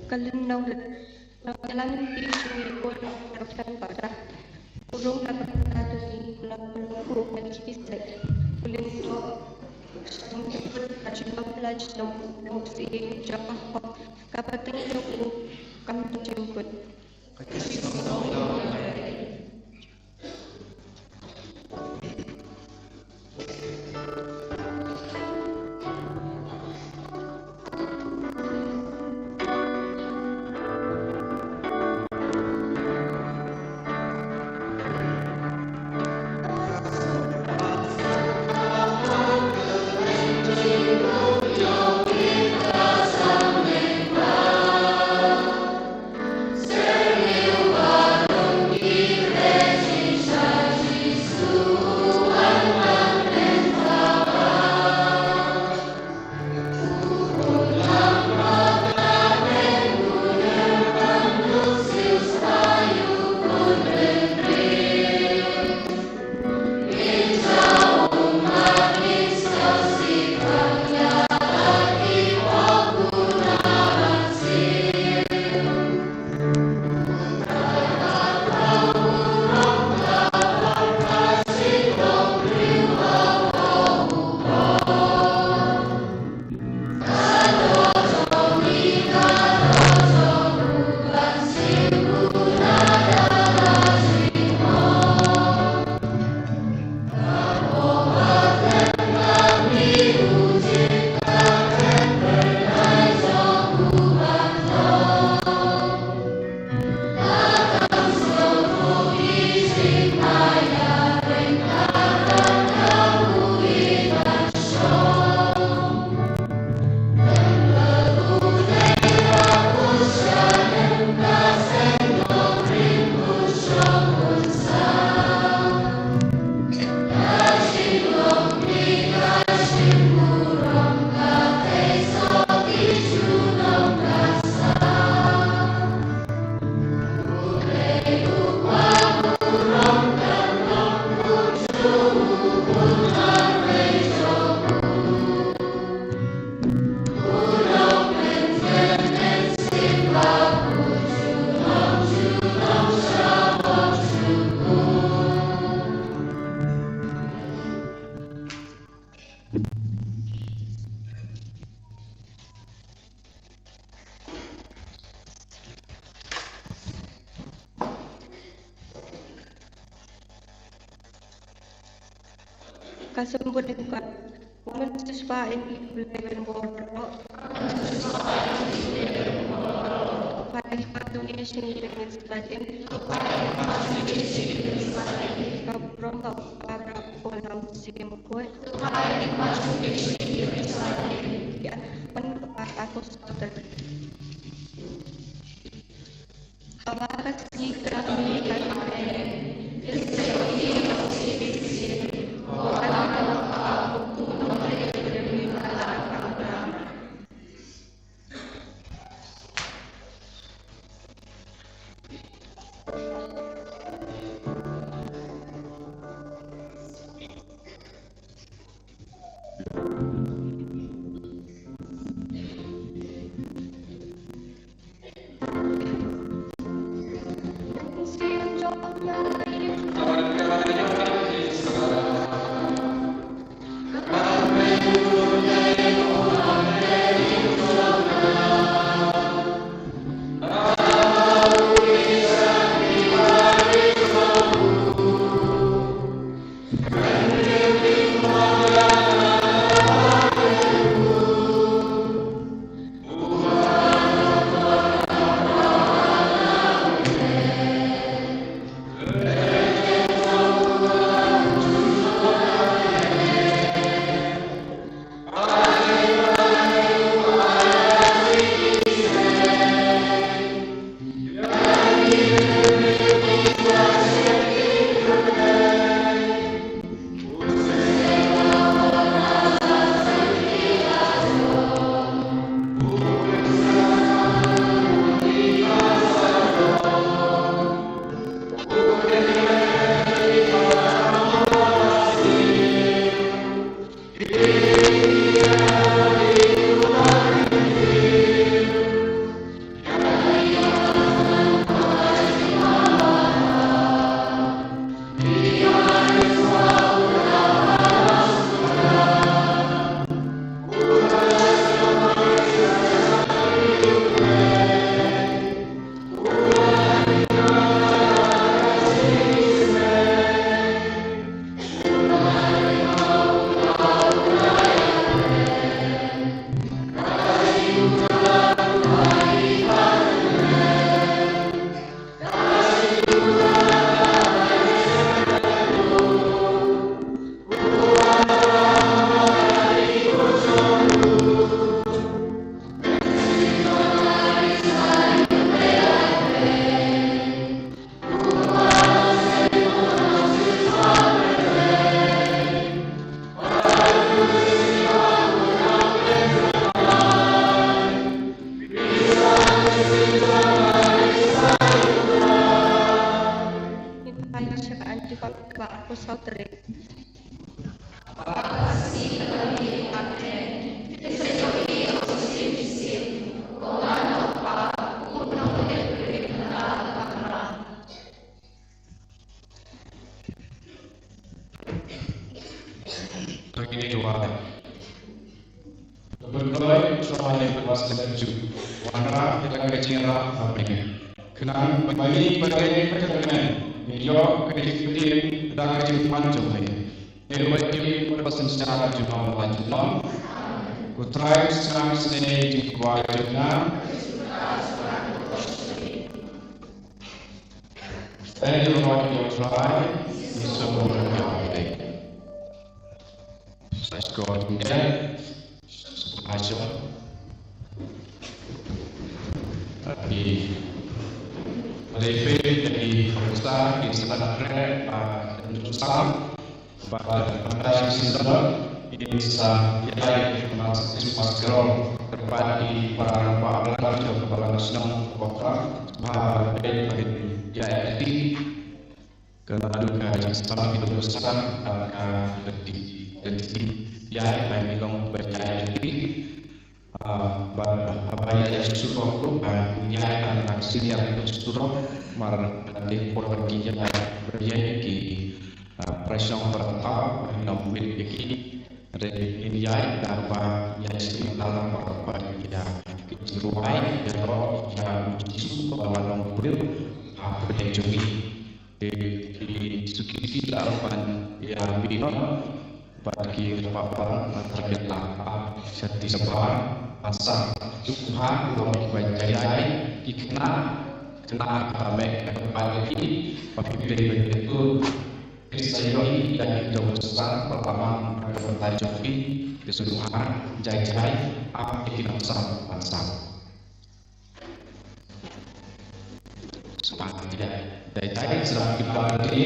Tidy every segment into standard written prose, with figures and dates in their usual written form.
kalian jalan di sini pun terus pada urung dapat dari lagu yang kisah kalian itu sampai kajian belajar dan si jawab kapan itu kamu jemput kasempurnakan woman siswa ini belajar bodoh pada waktunya sini dengan sebagian kabrong para pulang sim kuat ya pendapat aku saudara apakah sih kami try was laju warna kita kecira apa kenang bagi bagai perjalanan video ketik dah kecil panjang ni bagi perpasan secara jurnal lanjutan ku try sekarang sini di kuartina and you want to try is so good let's go again aja di lebih dari besar di sana dan susah pada sistem ini bisa ya masih maskerol terbagi para pelajar kepala senang kota bahwa ya ini kerana juga sistem itu besar dan ya kami ngomong percaya ini apa yang suruh ya anak sini yang suruh marah dari perginya berjaya di presiden pertama namun begini dari India tanpa yang dalam apa ya kejuruai jero yang justru bahwa nomor apa yang jumi di sukiti lawan yang bino bagi paparan terkait apa seti sebarang asal Tuhan kalau dibaca dikenal kami kepada ini pemimpin itu Kristus dan itu besar pertama bertajuk keseluruhan jai apa yang kita bangsa supaya tidak jai sedang kita bagi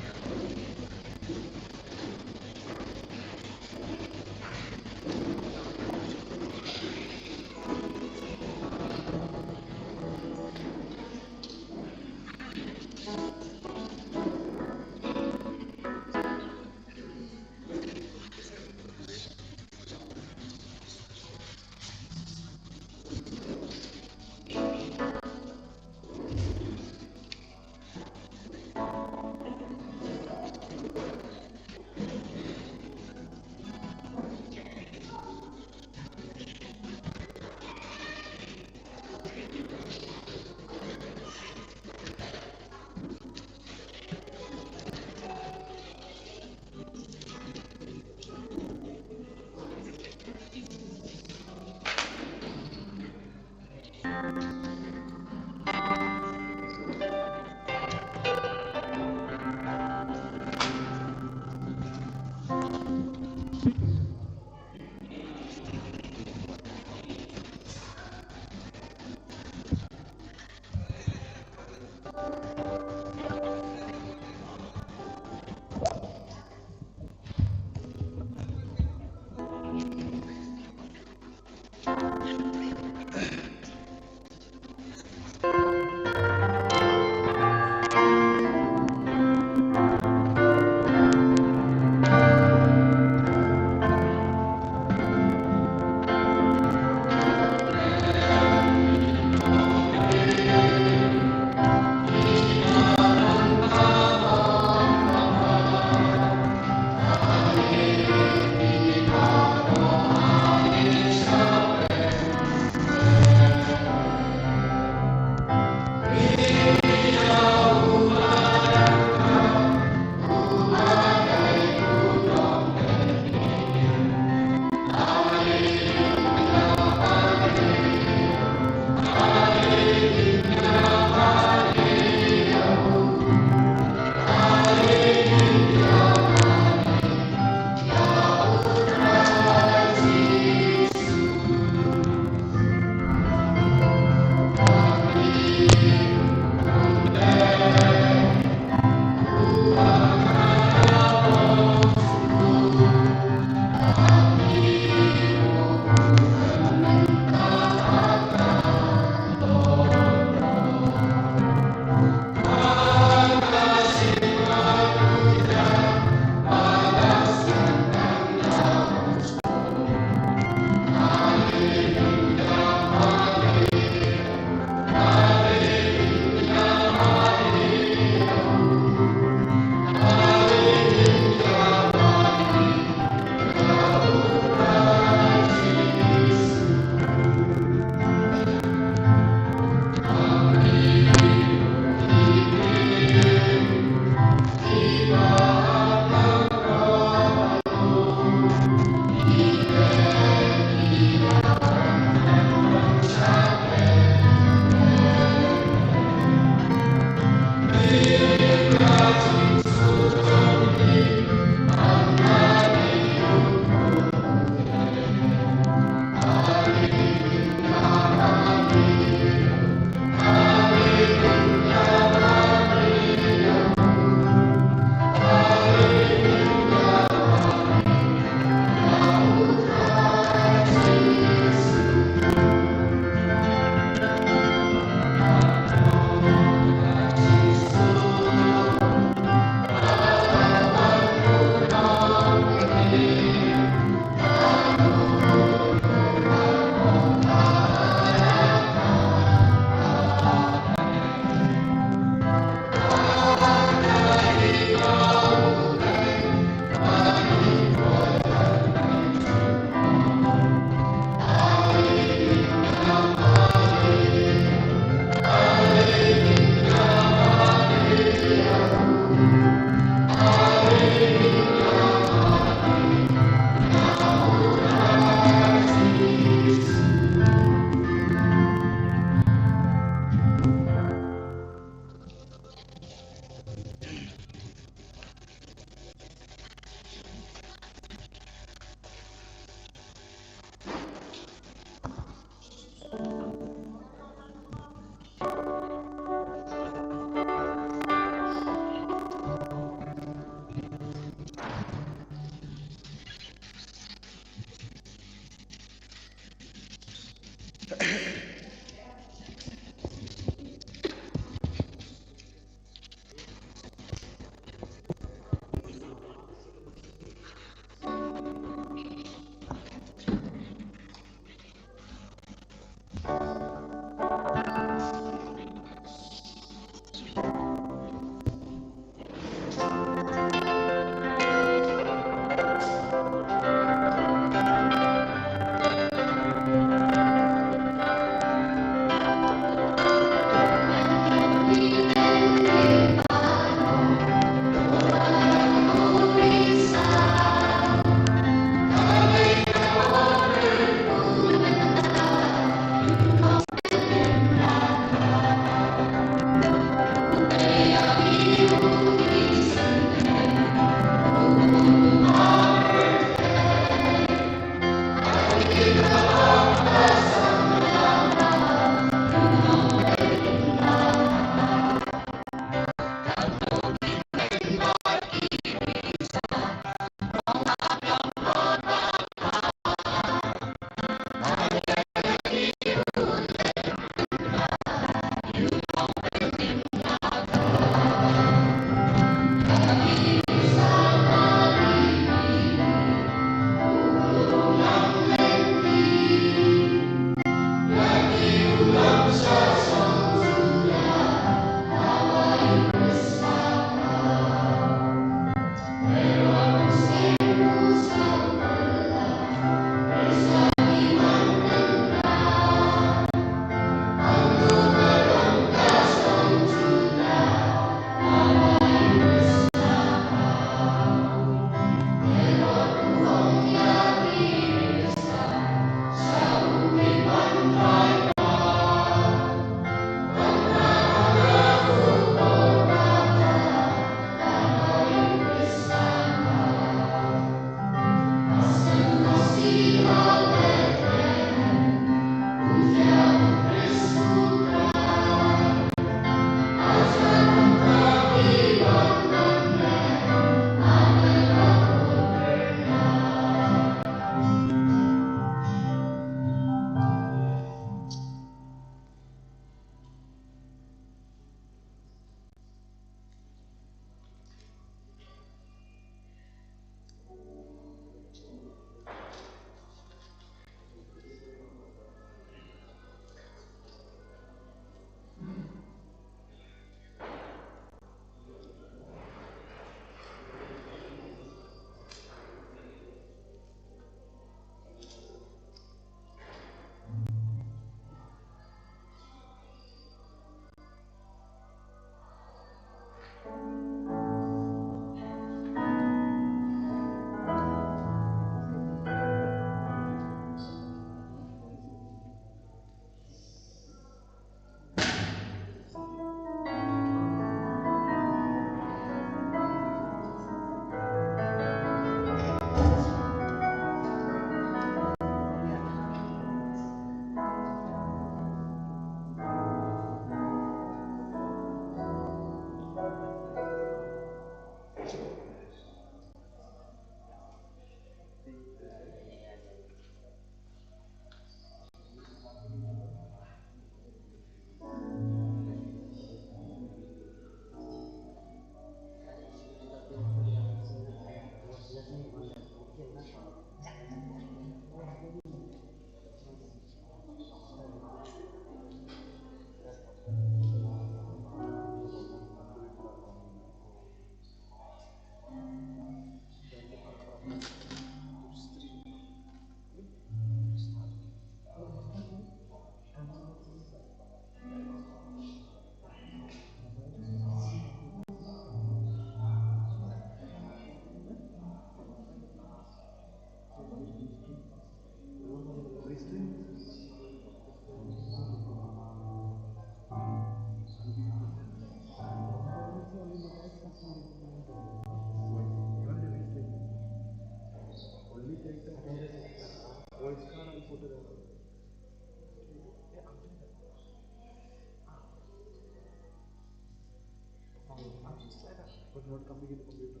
was not coming in the computer.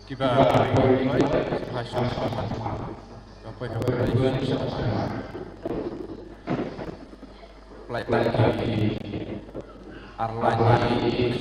Kiba Boy Hashim Kapoy Kapoy Play lagi Arlani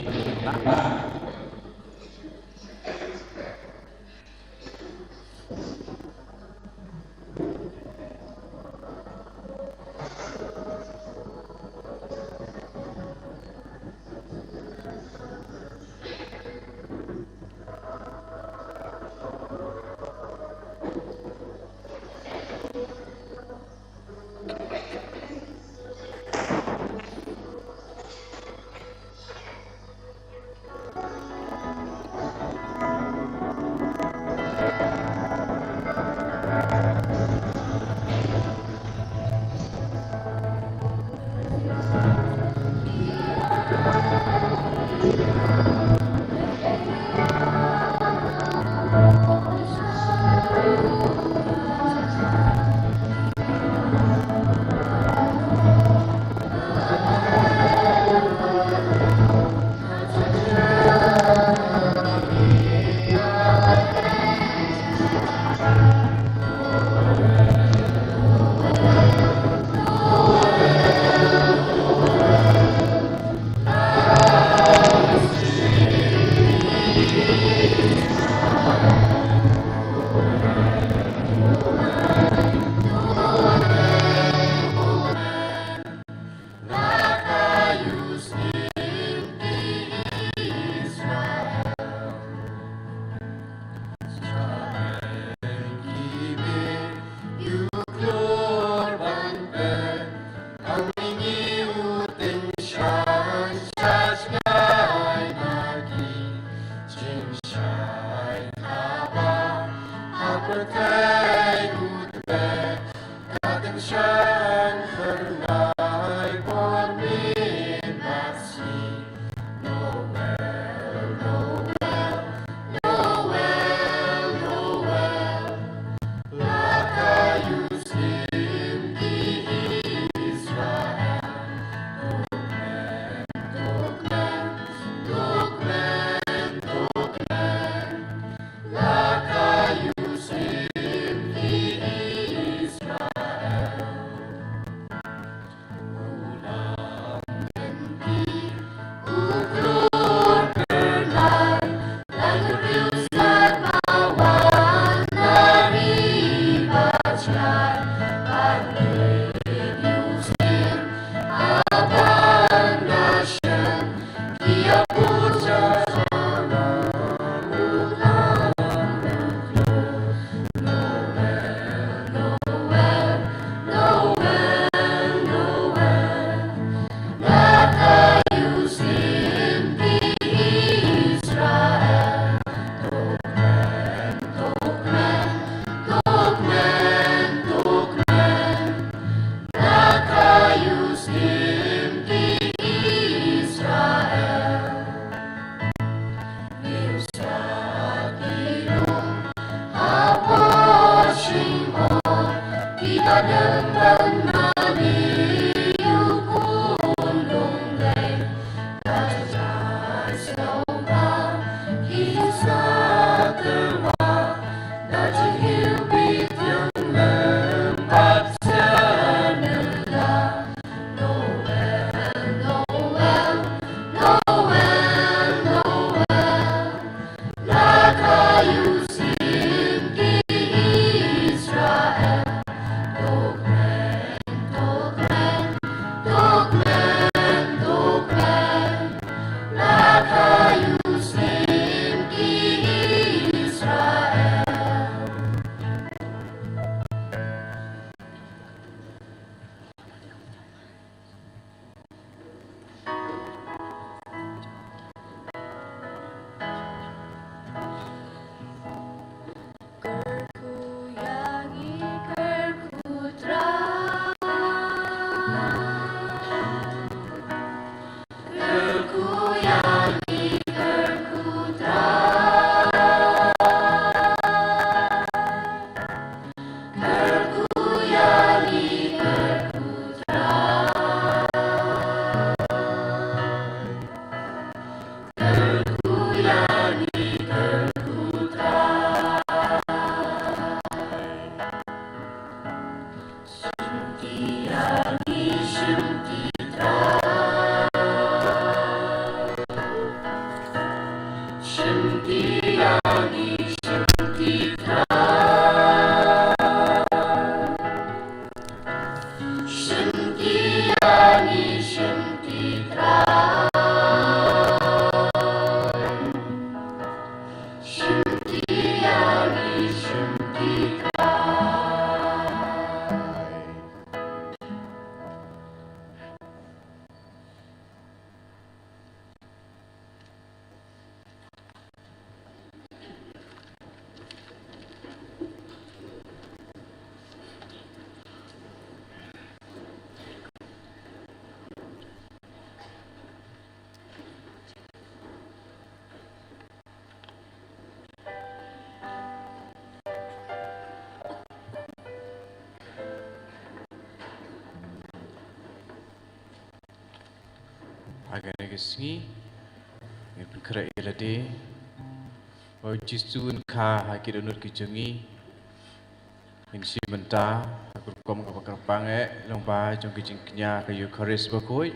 agak negesngi bergerak ilade bahwa jistuun ka hakir unur kijengi insi menta aku kom kapakar pange lomba jong kijengnya kayu karis bakoi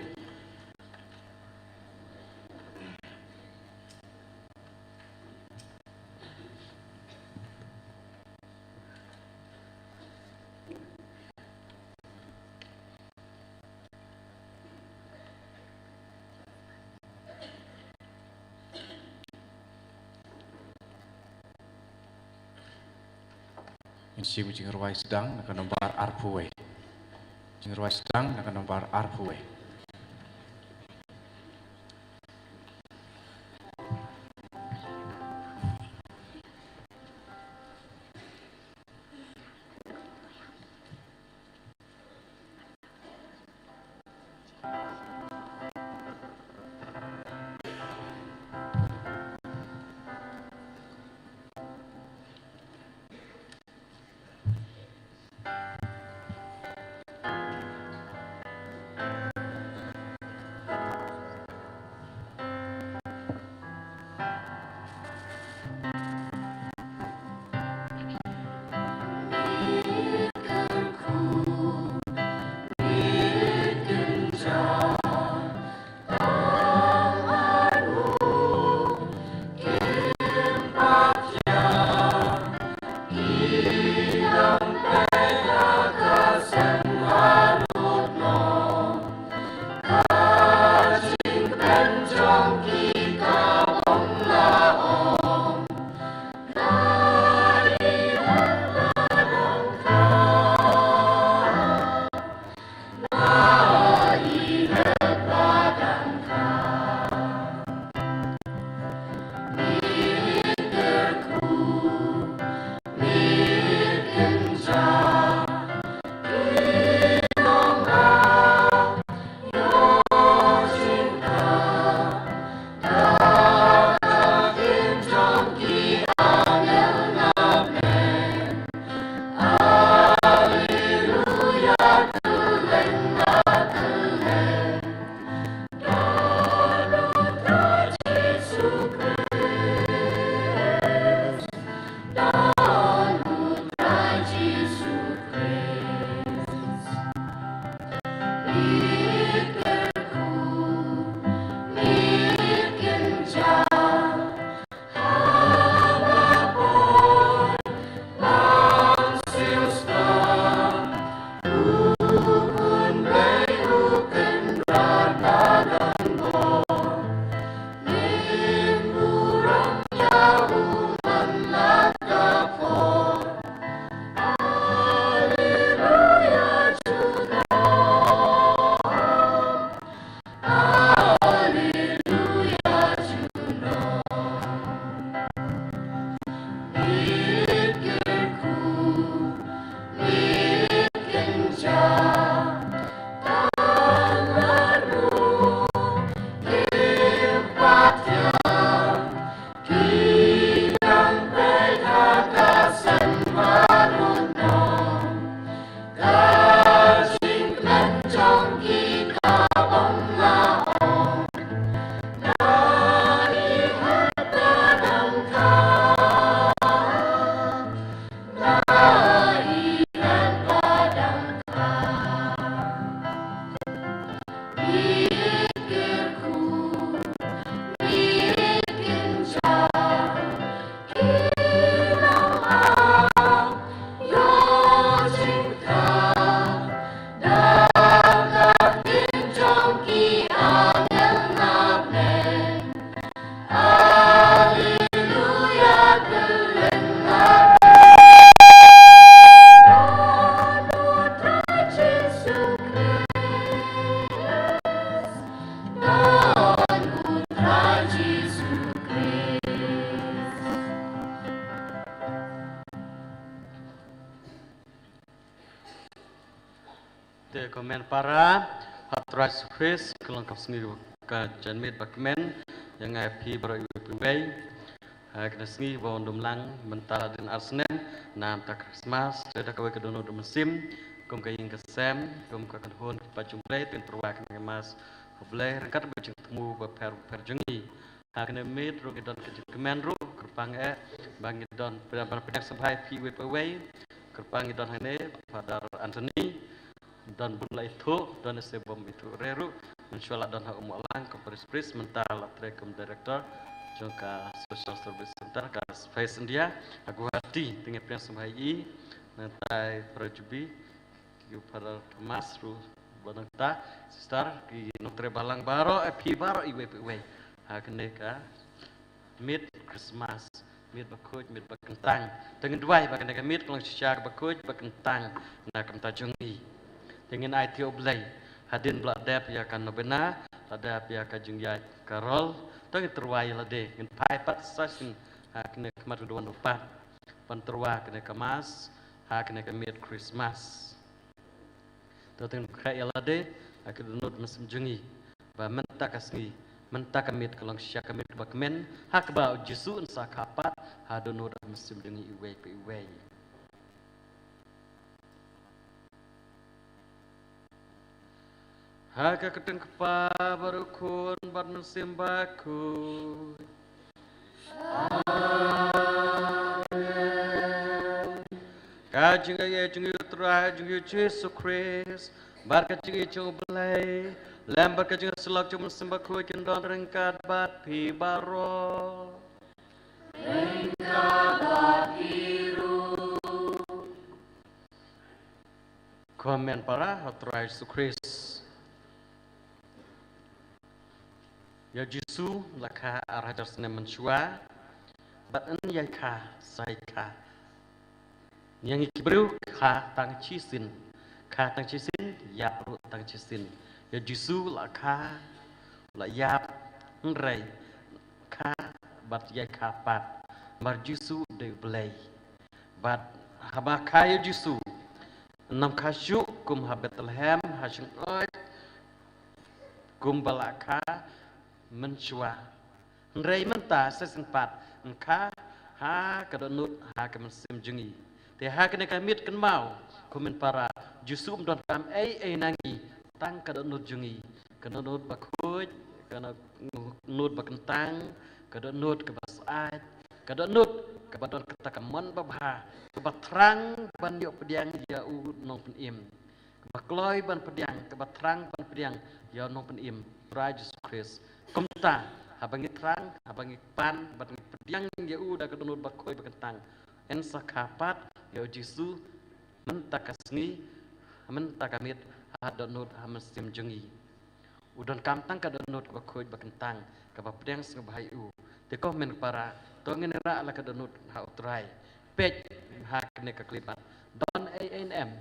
insi mujing ruai sedang akan nombar arpuwe jing ruai sedang akan nombar arpuwe Te komen para hatras face kelengkap sendiri ke janmit bakmen yang happy baru ibu bay kena sendiri bawa dumlang mentara dan arsenen nam tak Christmas ada kawai kedono musim kum kaying kesem kum kakan hon pacung play ten perwak mas boleh rengkat berjeng temu berperjungi hakne mit ru idon kemen ru kerpang bang idon pada sampai PWP kerpang idon hane pada Anthony dan bunla itu dan sebom itu reru insyaallah dan hak umulang ke pris mental trekum director jangka social service center ke space India aku hati dengan priang sampai nanti perjubi you para Thomas ru bananta sister ki notre balang baro pi baro iwe hakne ka mid Christmas mid bakuj mid bakentang dengan dua bakne ka mid kalau syak bakuj bakentang na kanta jungi dengan IT oblay hadin bladap ya kan nobena ladap ya ka jungyai karol tong terwai lade ngin pai pat sasin hakne kemar duan upat panterwa kene kemas hakne ka mid Christmas toteng kai lade akidunut musim jungi ba mentak asngi mentak kamit kalong syak kamit bakmen hak ba jisu unsa kapat hadunut musim jungi iwe haka keteng kepa barukun bar musim baku kajing ay jing utra jing Yesus Kristus barkat jing coblay lambar kajing selak cuma sembah ku kendon rengkat bat pi baro rengkat bat biru komen para hatra Yesus Kristus ya Yesus lakha arajar sene menshua bat en yai kha sai kha yang ikibru kha tang chisin ya ru tang chisin ya Yesus la kha la yap ngrei kha bat yai kha pat mar Yesus de blai bat haba kha ya Yesus nam kha shu kum ha Bethlehem ha shing oi kum balakha menshua ngrei menta sesempat engka ha kadonut ha kemesim jungi te ha kene kamit ken mau komen para jusum don kam ai nangi tang kadonut jungi kadonut bakuj kadonut bakentang kadonut kebasait kadonut kebadon ketakamon babha kebatrang ban yo pediang ya u nong penim kebakloi ban pediang kebatrang ban pediang ya nong penim Yesus Kristus kumta habangi terang habangi pan ban pediang ya u da kadonut bakoi bakentang en sakapat ya Yesus mentakasni mentakamit hadonut hamesim jungi udon kamtang kadonut bakoi bakentang kabapdeng sengabahayu te komen para tongin ra ala kadonut ha utrai pej hakne kaklipat don ANM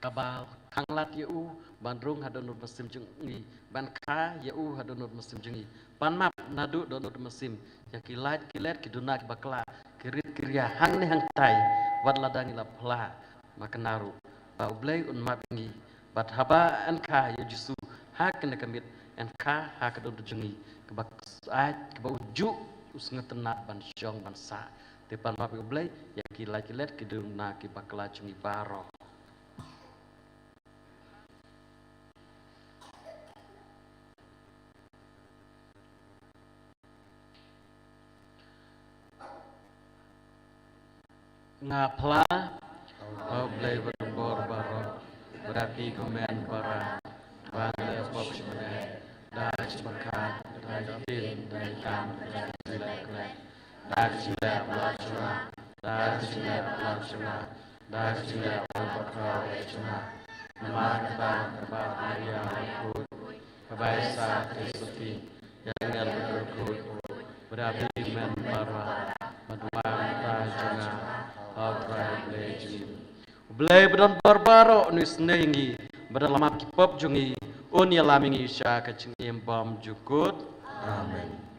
kabal kanglat yu bandrung hadonut mesim jungi ban kha yu hadonut mesim jungi pan map nadu donut mesim ya kilat kidunak bakla kirit kirya hang ne hang tai wat ladang ila pla makenaru ba ublay un mapngi bat haba an kha ya Yesus hakne kamit en kha hakadonut jungi kebak ai kebau ju usngetenat ban syong ban sa tepan map ublay ya kilat kidunak bakla jungi baro ngapla oblay berbor baro berapi komen para bangla popsmane dah sebakat dah tin dah kam dah jelek dah jelek pelacuna dah jelek pelacuna dah jelek pelakau pelacuna nama kebat Maria ikut kebaisa Kristi jangan berikut berapi men para maduang tajana Blay bedon barbaro nis nengi bedon lamap kipop jungi un ya lamingi sya kacing bom jukut amen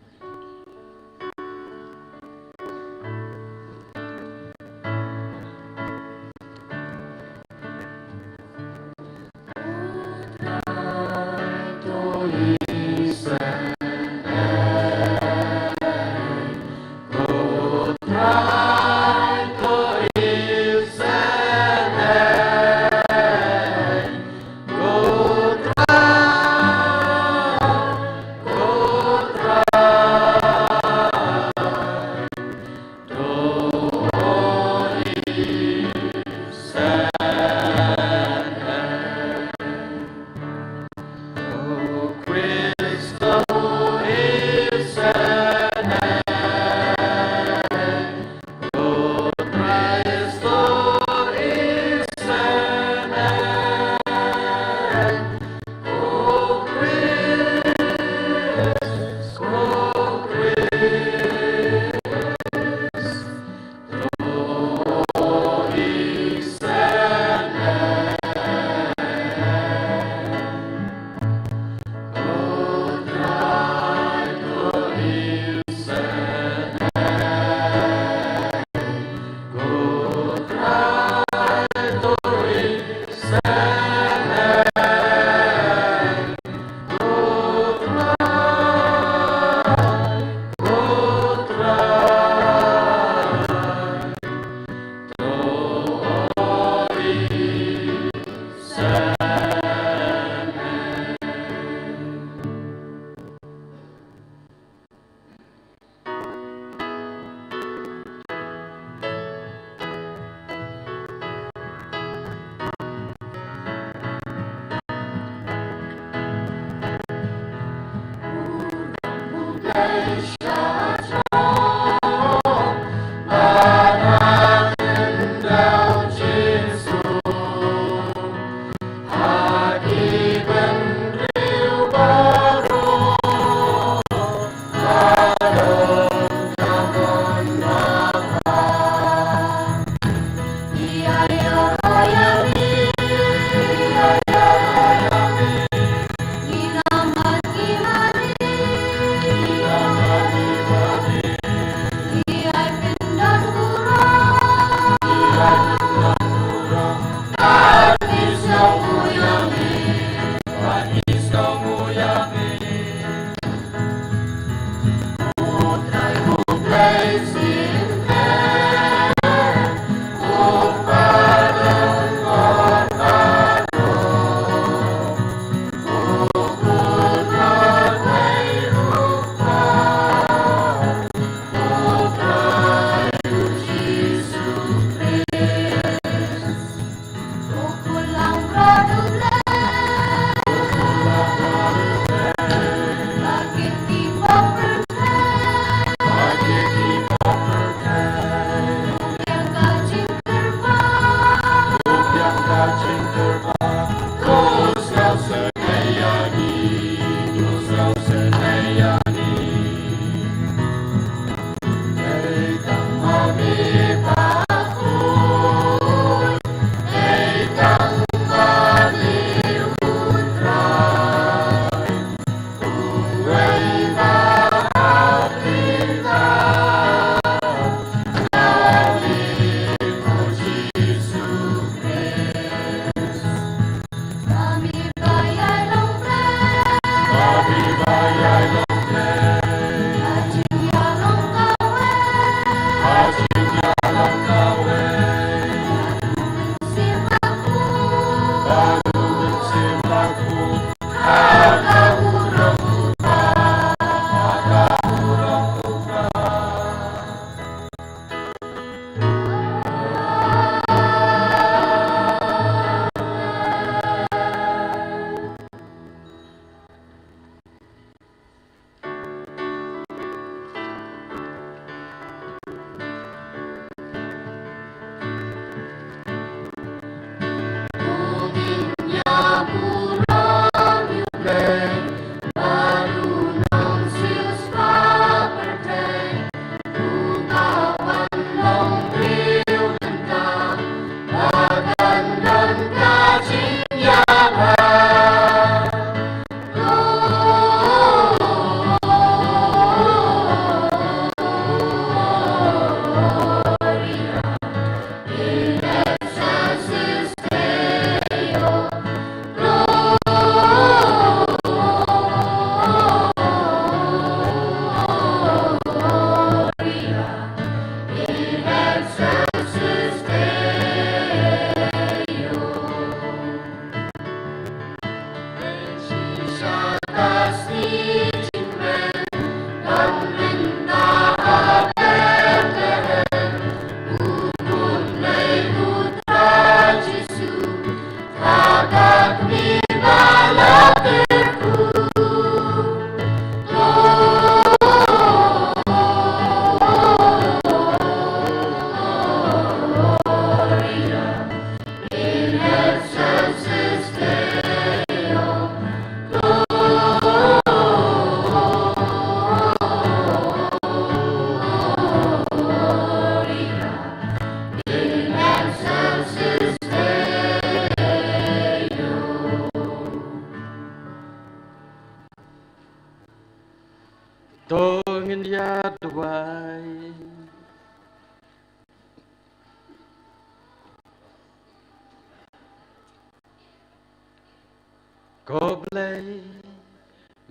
Goblay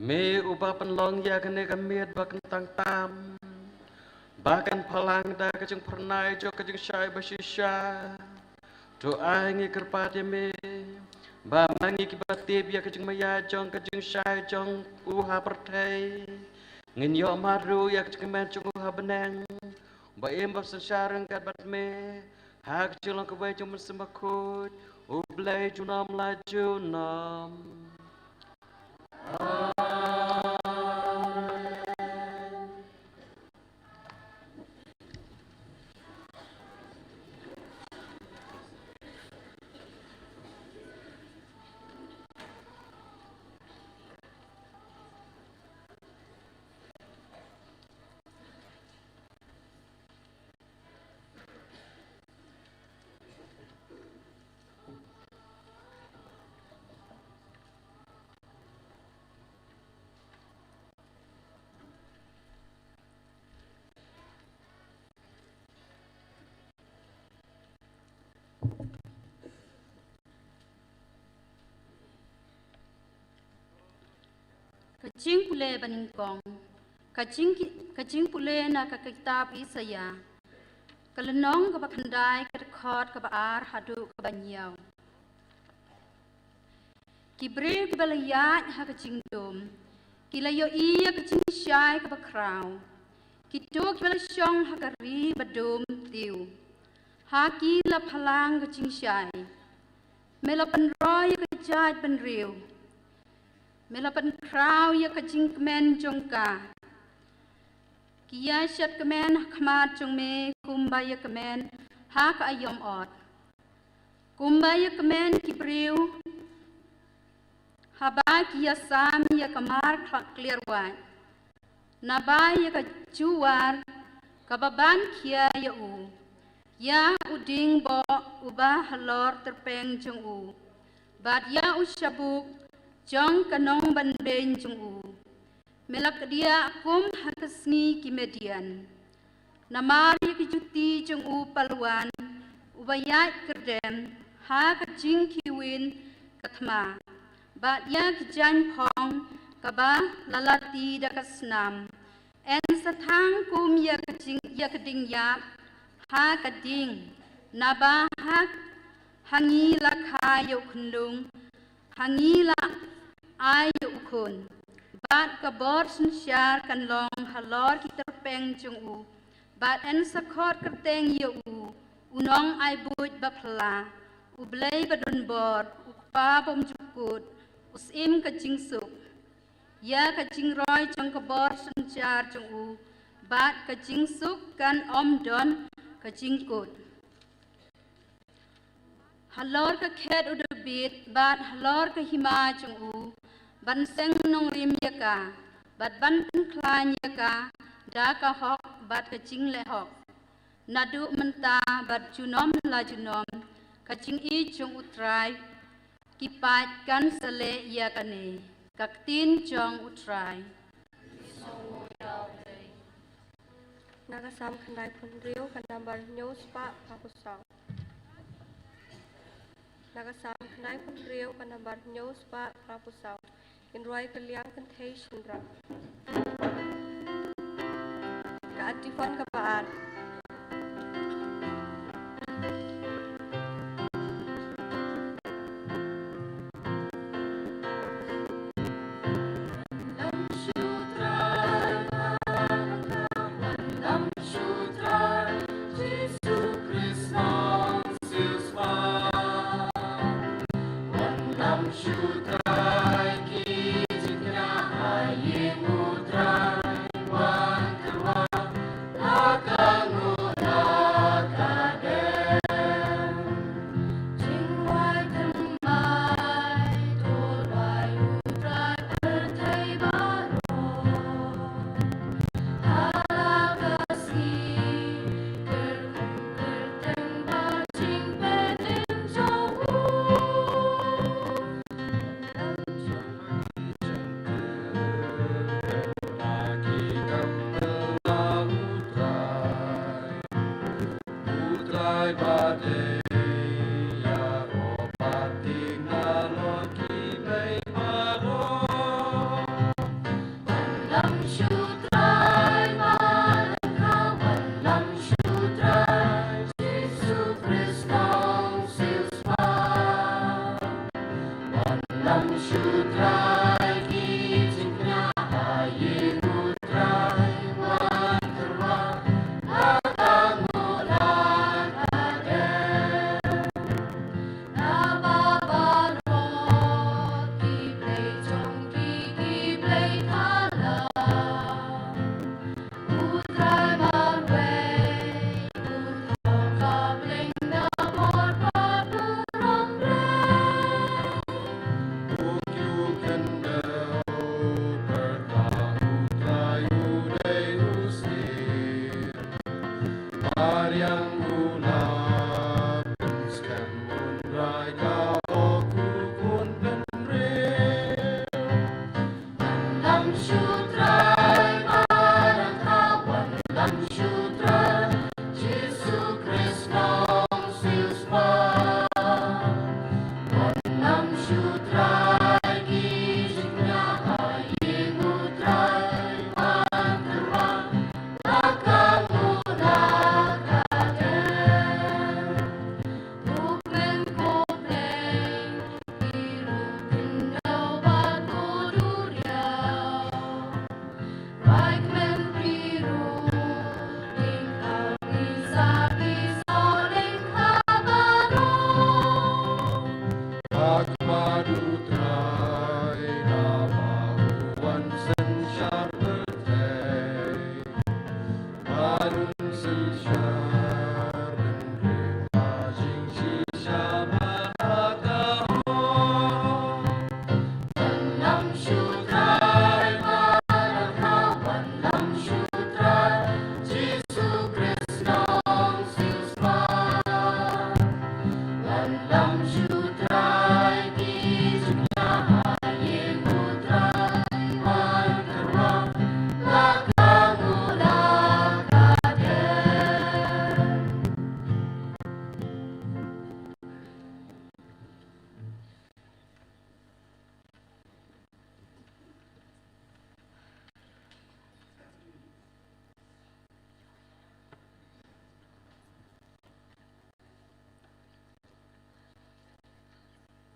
me ubah penlong ya kene kamiat bahkan tang tam bahkan palang da kajeng pernai jo kajeng syai basisya doa ngi kerpati me ba mangi kibati ya kajeng maya jong kajeng syai jong uha pertai nginyo maru ya kajeng men jong uha beneng ba em bab sensareng kat bat me hak julong kebai jong mesemakut ublay junam laju nam. Kacing pule baningkong, kacing pule na kakitab Isaya, kalenong kabakandai kadakot kabaar hadu kabanyau. Kibre kibalayat ha kacing dom, kilayo iya kacing syai kabakraw, kito kibalasyong ha kari badom tiu, ha kila palang kacing syai, melapan roy kajat penriu, melapan kraw ya kacing kemen jongka. Kia syat kemen khmat jong me kumbaya kemen ha ka ayom ot. Kumbaya kemen kibriu haba kia sam ya kamar clear white. Naba ya ka juar kababan kia ya u. Ya uding bo ubah halor terpeng jong u. Bad ya u syabuk jong kanong banben jong u. Melak dia akum hakasni kimedian. Namari kijuti jong u paluan. Ubayat kerdem ha kajing kiwin katma. Bat ya kijan pong kaba lalati dakasnam. En satang kum ya keding yap ha kading. Naba ha hangi lakha yo kundung. Hangi la ayo ukun. Bat kabor sensyar kan long halor kita peng jong u. Bat en sakot kerteng yo u. Unong ay buit bapla. Ublay badun bor. Ukpa bom jukut. Usim kacing suk. Ya kacing roy jong kabor sensyar jong u. Bat kacing suk kan om don kacing kut. Halor ka khet udubit. Bat halor ka hima jong u. Ban seng nong rim yaka, bat ban klan yaka, da ka hok, bat kacing le hok. Nadu menta, bat junom la junom, kacing I jong utrai, kipat kan sele yakane, kaktin jong utrai. Nagasam kandai punriu kanambar news pa pakusau. Nagasam kandai punriu kanambar news pa pakusau. In Roy Kaliang Contation Dra. Keaktifan kepaan. Bye.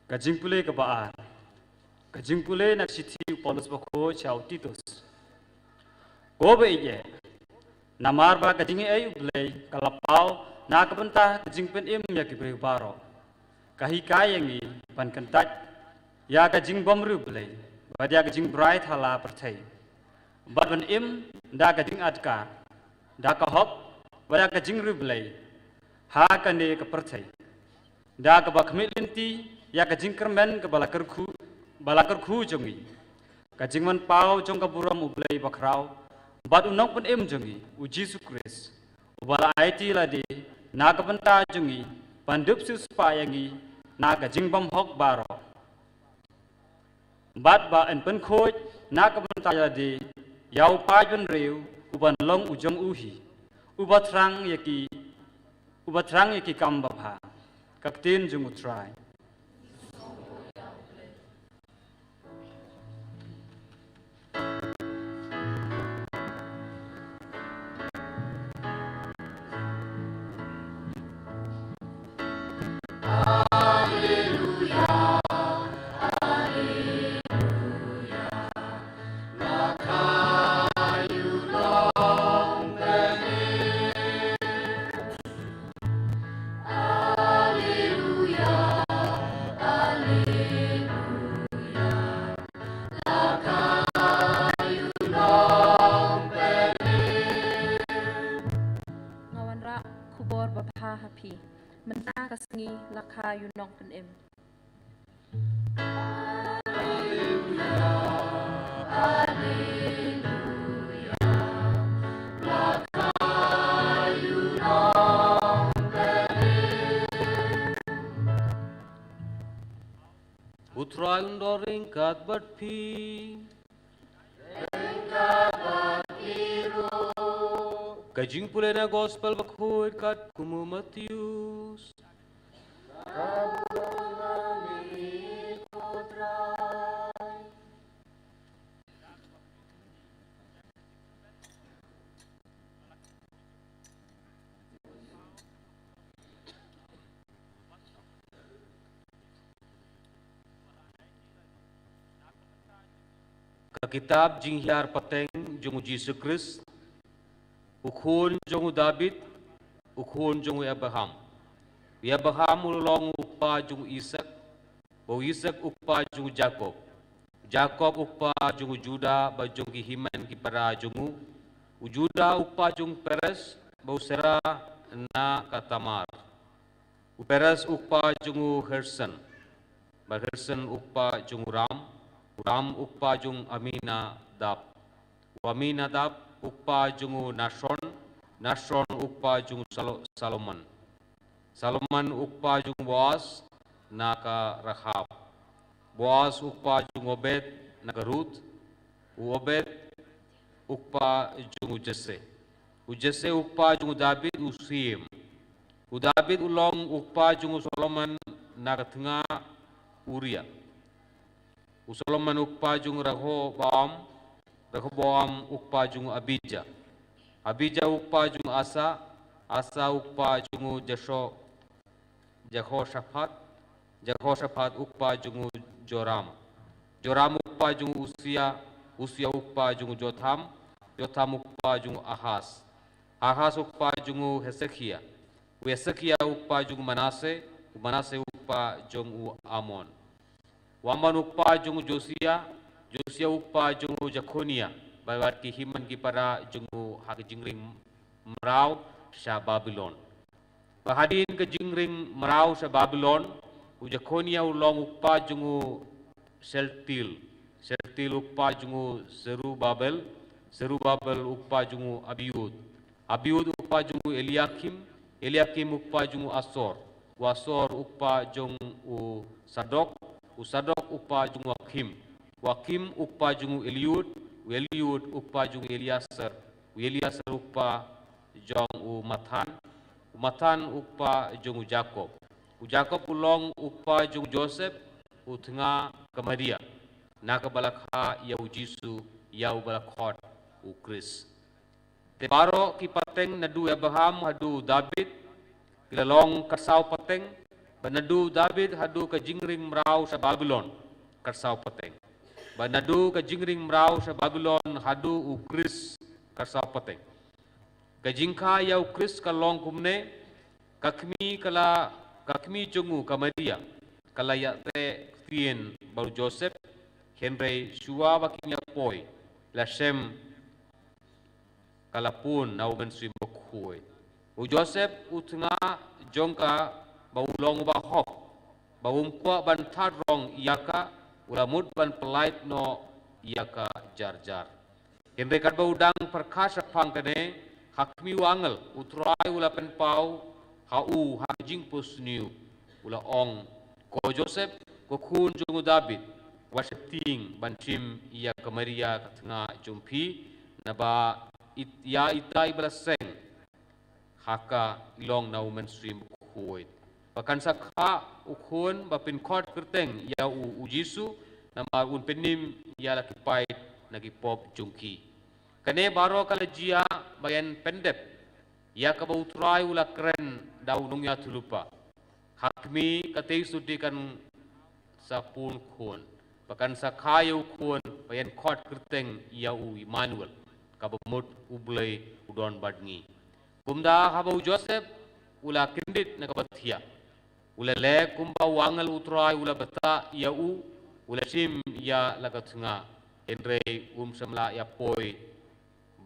Kajing pule kebaan, kajing pule nak siti Paulus bako chau Titus. Gobe ije, namar ba kajing ayu pule kalapau nak bentah kajing pen im ya kibri baro. Kahi kayangi pan kentat ya kajing bomru pule, badia kajing bright hala pertai. Bad ban im da kajing adka, da kahop badia kajing ru pule, ha kande ke pertai. Da kabakmit linti ya kajing kermen ke balakar khu jongi kajing man pau jong ka buram ublai bakrau bad unong pun em jongi u Jesu Kris ubala IT ladi na ka penta jongi pandup sus payangi na kajing bam hok baro bad ba en pen khoj na ka penta ladi yau pa jun riu uban long ujong uhi ubatrang yaki kam babha kaktin jung utrai. Mentah kasengi lakha yunong pen em. Putra undoring kat berpi, kajing pule na gospel bakhoy kat kumu Matius. Kitab jinghiar pateng jung Yesus Kristus ukhun jung David ukhun jung Abraham ulong upa jung Ishak Ishak upa jung Jacob upa jung Juda ba jung himan kipara jung Juda upa jung Peres Sera na Katamar Peres upa jung Herson upa jung Ram upa jung Aminadab ukpa jung Nashon Nashon ukpa jung Salomon. Salomon ukpa jung Boaz naka Rahab. Boaz ukpa jung Obed naka Ruth. Obed ukpa jung Jesse. Jesse ukpa jung David Usim. David ulong ukpa jung Solomon naka tengah Uria. Solomon ukpa jung Rehoboam ukpa jung Abijah. Abijah ukpa jung Asa ukpa jung Jehoshaphat ukpa jung Joram ukpa jung Usia ukpa jung Jotham ukpa jung Ahaz ukpa jung Hezekiah ukpa jung Manasseh ukpa jung Amon ukpa jung Josia ukpa jung Jekonia bawat ki himan ki para jungu hak jingring merau sa Babylon. Bahadin ke jingring merau sa Babylon, Jekonia ulong ukpa jungu Seltil ukpa jungu Zerubabel ukpa jungu Abiud ukpa jungu Eliakim ukpa jungu Asor ukpa jungu Sadok ukpa jungu Wakim ukpa jungu Eliud ukpa jung Eliasar ukpa jong Matan ukpa jung Jacob ulong ukpa jung Joseph tengah Maria naka balakha yau Jisu yau balakhot Chris te baro ki pateng nadu Abraham hadu David kilalong kasau pateng banadu David hadu ka jingring mrau sa Babylon kasau pateng Banadu ka jingring mrau sa Babylon hadu Chris kasau pateng. Ka jingka yau Chris kalong kumne kakmi jungu Maria kala yate tien baru Joseph Henry Shua bakinya poi la Shem kalapun nau mensui bokhui. Joseph utnga jongka baulong bahok baumkwa ban tharong iyaka ulamud ban pelait no iaka jar. Henry kadba udang perkasa pangkane hakmi wangel utrai ula penpau hau hajing pusniu ula ong ko Joseph ko kun jungu David waseting bancim ia Maria katnga jumpi naba itai belaseng haka ilong nau mensrim kuit Bahkan sakha ukun bapin khot kerteng ya ujisu nama un penim ya laki pait nagi pop jungki. Kane baro kala jia bayan pendep ya kabautrai ula keren daunung ya tulupa. Hakmi katei sudikan sapun kun. Bahkan sakhayu kun bayan khot kerteng ya u Emmanuel kabamut ublay udon badngi. Kumda habau Joseph ula kendit nakabathia. Ula le kumba wangal utrai ula bata ya ula sim ya lagatungaendre samla ya poi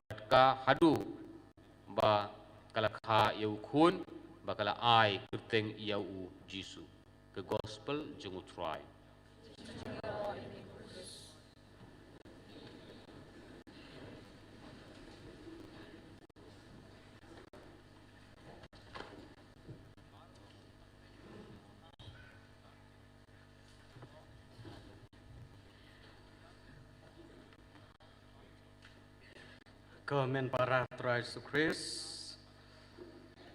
batka hadu ba kalakha ya kun ba kala ai kerteng ya Jisu ke gospel jeng utrai. Kemen para Yesus Kristus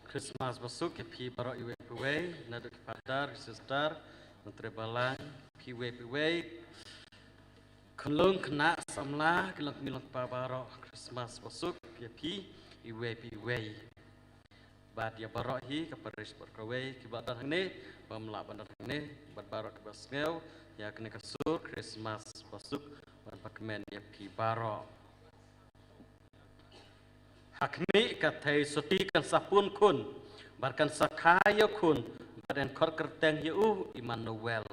Christmas masuk ke pi para iwe naduk padar sister menteri balang pi we kelung kena samla kelung milong para Christmas masuk ke pi iwe bad ya para hi ke paris berkawe ki badan ne pamla bandar ne bad bara ke basngeu ya kene kasur Christmas masuk ban pakmen ya pi bara Hakmi katai soti kan sapun kun, barkan sakhayo kun, badan kor kerteng yu Emmanuel.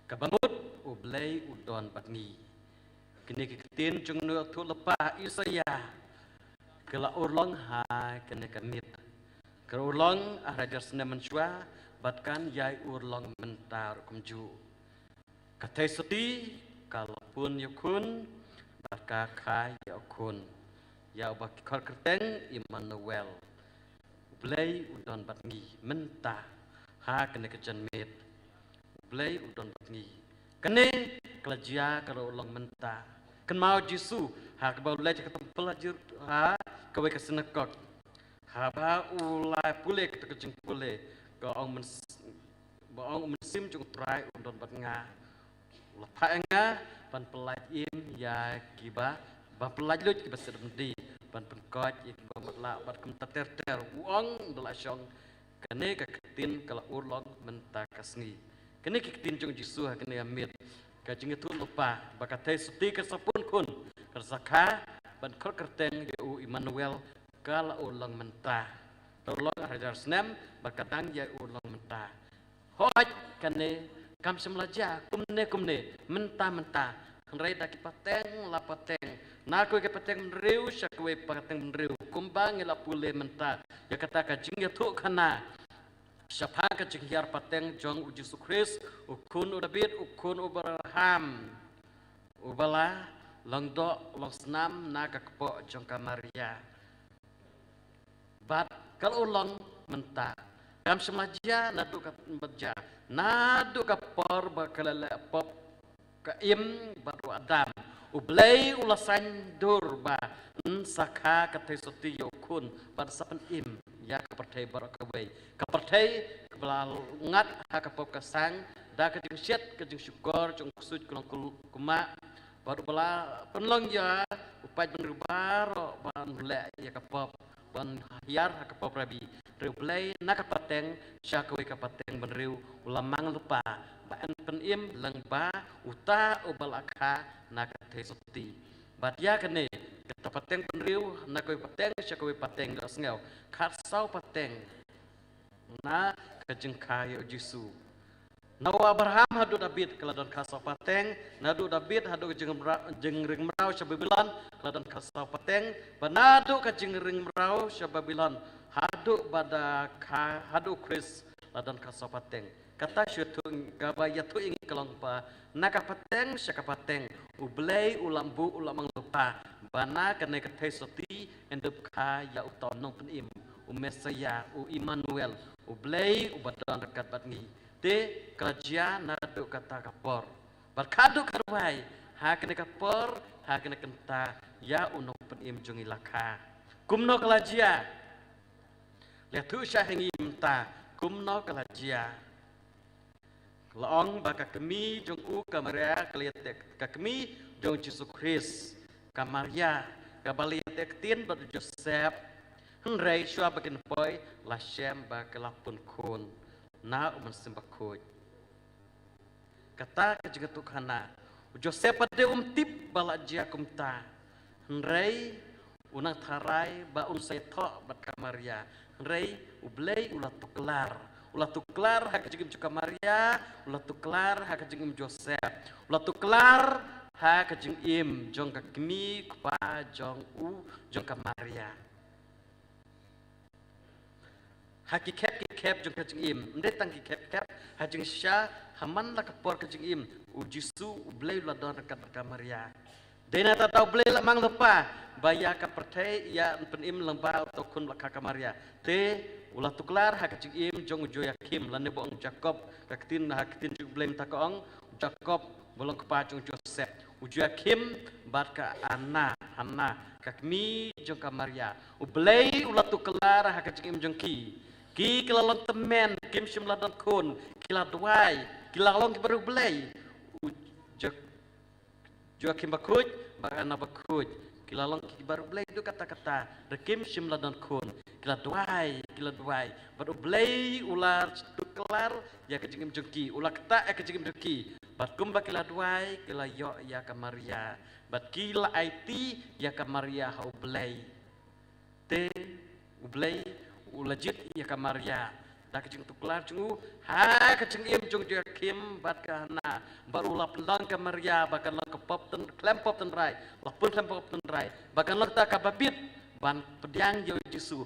Kabamut ublay udon badni. Kini kitin jung nu tu lepa Isaya. Kela urlong ha kene kanit. Ke urlong arajar sena menjua, batkan yai urlong mentar kumju. Katai soti kalapun yukun, barka kaya kun. ya ubah kor kerteng Immanuel Blay udon batngi menta ha kene kejanmit Blay udon batngi kene kelajia kalau ulang menta ken mau Jisu ha kebau lej ketempel ajur ha kawe kesenekok ha ba ulai pule ketekejeng pule ka ong mensim cung trai udon batnga lepa enga pan pelaj im ya kiba ba pelaj lut kiba sedemdi ban penkot ik bamatla bat kem ter uang dela syong kene ka ketin kala urlong menta kasngi kene ki ketin jong Jisu kene amit ka jing itu lupa bakatai suti ka sapun kun kersaka ban kor kerteng u Immanuel kala urlong menta tolong hajar senam bakatang ya urlong menta hoj kene kam semlaja kumne menta Rai daki pateng la pateng naku ke pateng menriu syakwe pateng menriu kumbang ila pule menta ya kata ka jing ya tu kana syapa ka jing yar pateng jong uji sukris ukun udabit ukun ubarham ubala langdo long senam naga kepo jong kamaria bat kal ulong menta kam semaja nadu ka baja nadu ka por bakalala pop kaim baru Adam ublay ulasan durba sakha katay soti yokun pada sapan im ya kapertai baru kawai kapertai kebelalungat ha kapop kasang da kajing syet kajing syukur jong kusut kulong kuma baru bala penlong ya upai benrubar ban le ya kapop ban hiar ha kapop rabi ublay nakapateng syakawai kapateng benriu ulamang lupa baan penim lengba uta ubalakha nakate soti batia kene kita pateng penriu nakoi pateng syakoi pateng da sngau khat sau pateng na kajeng kayo Jisu nawa Abraham hadu David keladon kasau pateng nadu David hadu jeng ring merau Syababilon keladon kasau pateng banadu kajeng ring merau Syababilon hadu bada hadu Kris ladon kasau pateng kata syutung gabaya tu ingin kelongpa nakapateng syakapateng ublay ulambu ulamang lupa bana kene ketay soti endep ka ya utonong penim umesaya u Immanuel ublay ubadon rekat batngi te kerajaan nadu kata kapor berkadu karwai ha kene kapor ha kene kenta ya unong penim jungi lakha kumno kelajia lihat tu syahingi mta kumno kelajia Laong baka kami jong u kamaria kaliatek kami jong Yesus Kristus kamaria kabaliatek tin bad Joseph henrei shua bakin poi la shem bakalapun kun na simbakoi kata kejegetuk hana Joseph ade tip balajia kumta henrei unang tharai ba seto bat kamaria henrei ublei ulat tuklar ulah tuklar ha kajing Cuka Maria ulah tuklar ha kajing Joseph ulah tuklar ha kajing im jong kakmi kwa jong u jong ka Maria ha ki kep jong kajing im nde tang ki kep ha jing sya haman la kapor kajing im u Jisu ublei ulah don rekat ka Maria dena ta tau blei la mang lepa baya ka pertai ya penim lembah atau kun ka Maria te ulah tuklar ha kajing im jong Joyakim lan nebo ong Jacob kaktin ha kaktin jug blame ta kaong Jacob bolong kepa jong Joseph Joyakim bat ka Anna kakmi jong ka Maria ublei ulah tuklar ha kajing im jong ki kelalong temen kim simladon kun kila duai kila long baru blei Joyakim bakuj ba Anna bakuj kilalong baru blei itu kata-kata rekim simladon kun kila duai baru blei ular tuklar ya kejengim jengki ular kata kejengim jengki bat kumba kila duai kila yo ya ka Maria bat kila IT ya ka Maria hau blei te ublei ulajit ya ka Maria da kejeng tuklar jungu ha kejengim jung Joyakim bat ka Hana baru lap lang ka Maria bakan lang kepop ten klempop ten rai lapun klempop ten rai bakan lang ta ka babit ban pediang yo Jisu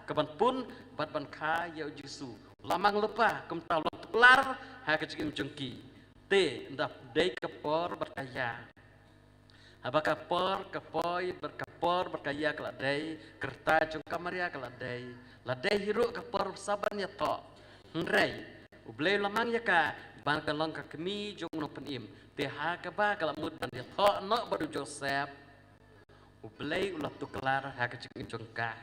keban pun ban ka yo Jisu lamang lupa kem tahu tuklar ha kejeng jengki te ndap dei kepor berkaya haba kapor berkaya keladai kerta jongka Maria keladai ladai hiru kapor saban ya to ngrei ublei lamang ya ka ban kalong ka kemi jong no penim te ha ka ba kalamut ban ya to no badu Joseph ublei ulat tuklar ha ka jing jongka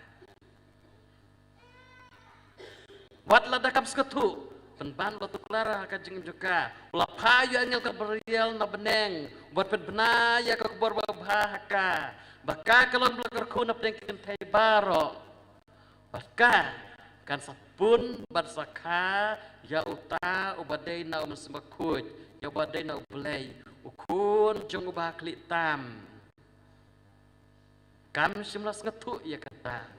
wat ladakam skatu penban batu klara ka jing joka ulah payu angel ka berial na beneng buat penbena ya ka kubor bahaka baka kalon belakar kuna peneng kentai baro baka kan sapun barsaka ya uta ubadai na umsembakut ya ubadai na ublei ukun jong ubah klitam kam simlas ngatu ya kata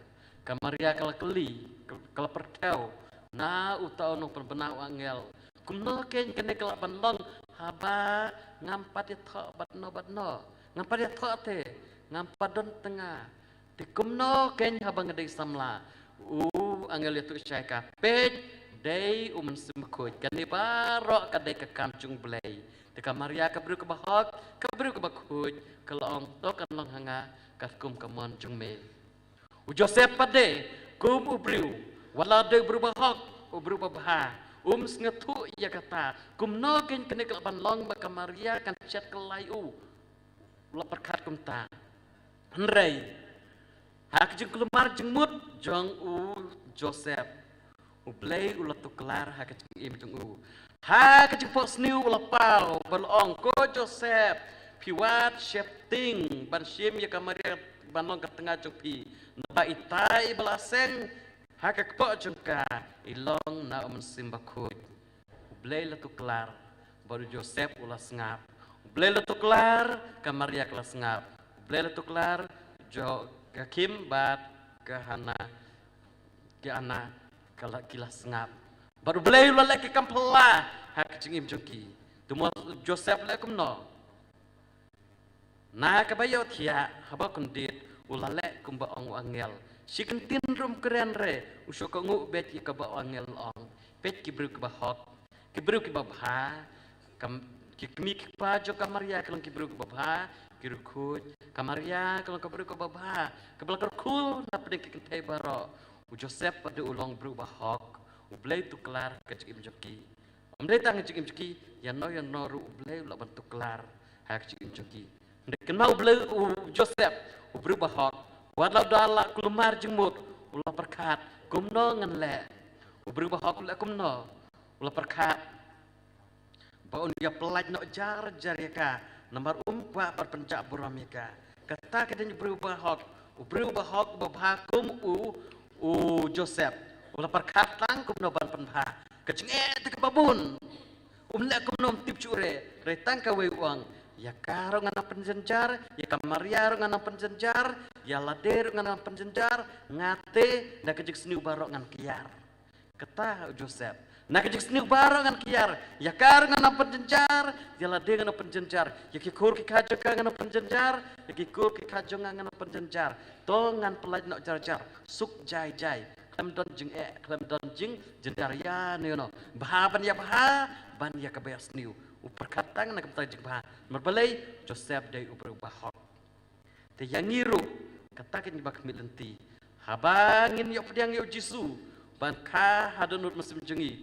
kamaria kala keli kala pertau na utau no penbena angel kumno ken kene kala bandong haba ngampat ya tho batno ngampat ya tho te ngampat don tengah te kumno ken haba ngedai samla angel ya tu syai ka pej dei semkut kene barok kadai ka kamcung blei te kamaria kabru ke bahok kabru ke bakut kelong to kanlong hanga kaskum kamon jung me Joseph pade kum ubriu wala de berubah hak berubah bah sengetu ia kata kumno ken kene kelaban long baka Maria kan chat kelayu la perkat kumta henrei hak jeng kelemar jengmut jong Joseph ublei ulah tuklar hak jeng jeng hak jeng pos new ulah pau balong ko Joseph piwat shifting ban sim ya ka Maria ban long ka tengah jong pi naba itai belaseng haka kepok jengka ilong na simbakut ublei letu kelar baru Joseph ulah sengap ublei letu kelar ka Maria kelas sengap ublei letu kelar jo kakim bat ke hana ke ana kala kilas sengap baru ublei ulah lek kampela hak jengim jengki tumo Joseph lek kumno na kabayo thia haba kundit ulah lek kumba ong angel sikentin rum keren re usok ngu bet ki kaba angel ong bet ki bru kaba hot ki bru ki babha kam ki kmi ki pa jo kamaria kalong ki bru ki babha ki rukut kamaria kalong ka bru ka babha kabal kul na pedeng ki kentai baro Joseph pada ulong bru bahok ublei tu kelar ka jikim joki amlei tang jikim joki ya no ru ublei la bantu kelar hak jikim joki ndek mau ublei Joseph ubru bahok Wadlau dalak kulumar jengmut ulah perkat kumno ngenle berubah aku lek kumno ulah perkat baun dia pelaj no jar ya ka nomor umpa perpencak buram ya ka kata kedanya berubah hok babakum Joseph ulah perkat tang kumno ban penha kecenge te babun lek kumno tip cure retang ka we uang ya karo ngana penjenjar ya kamaria ngana penjenjar ya lader ngana penjenjar ngate na kejik seni barok ngan kiar kata Joseph na kejik seni barok ngan kiar ya karo ngana penjenjar ya lader ngana penjenjar ya kikur ki kajo ngana penjenjar ya kikur ki kajo ngana penjenjar to ngan pelaj no jar suk jai klem don jing jendar ya no bahaban ya ban ya kabayas niu uperkatang nak bertajik bah merbalai Joseph dari ubah hok te yang ngiru katakin bak milenti habangin yok pediang yok jisu ban ka hadunut mesim jengi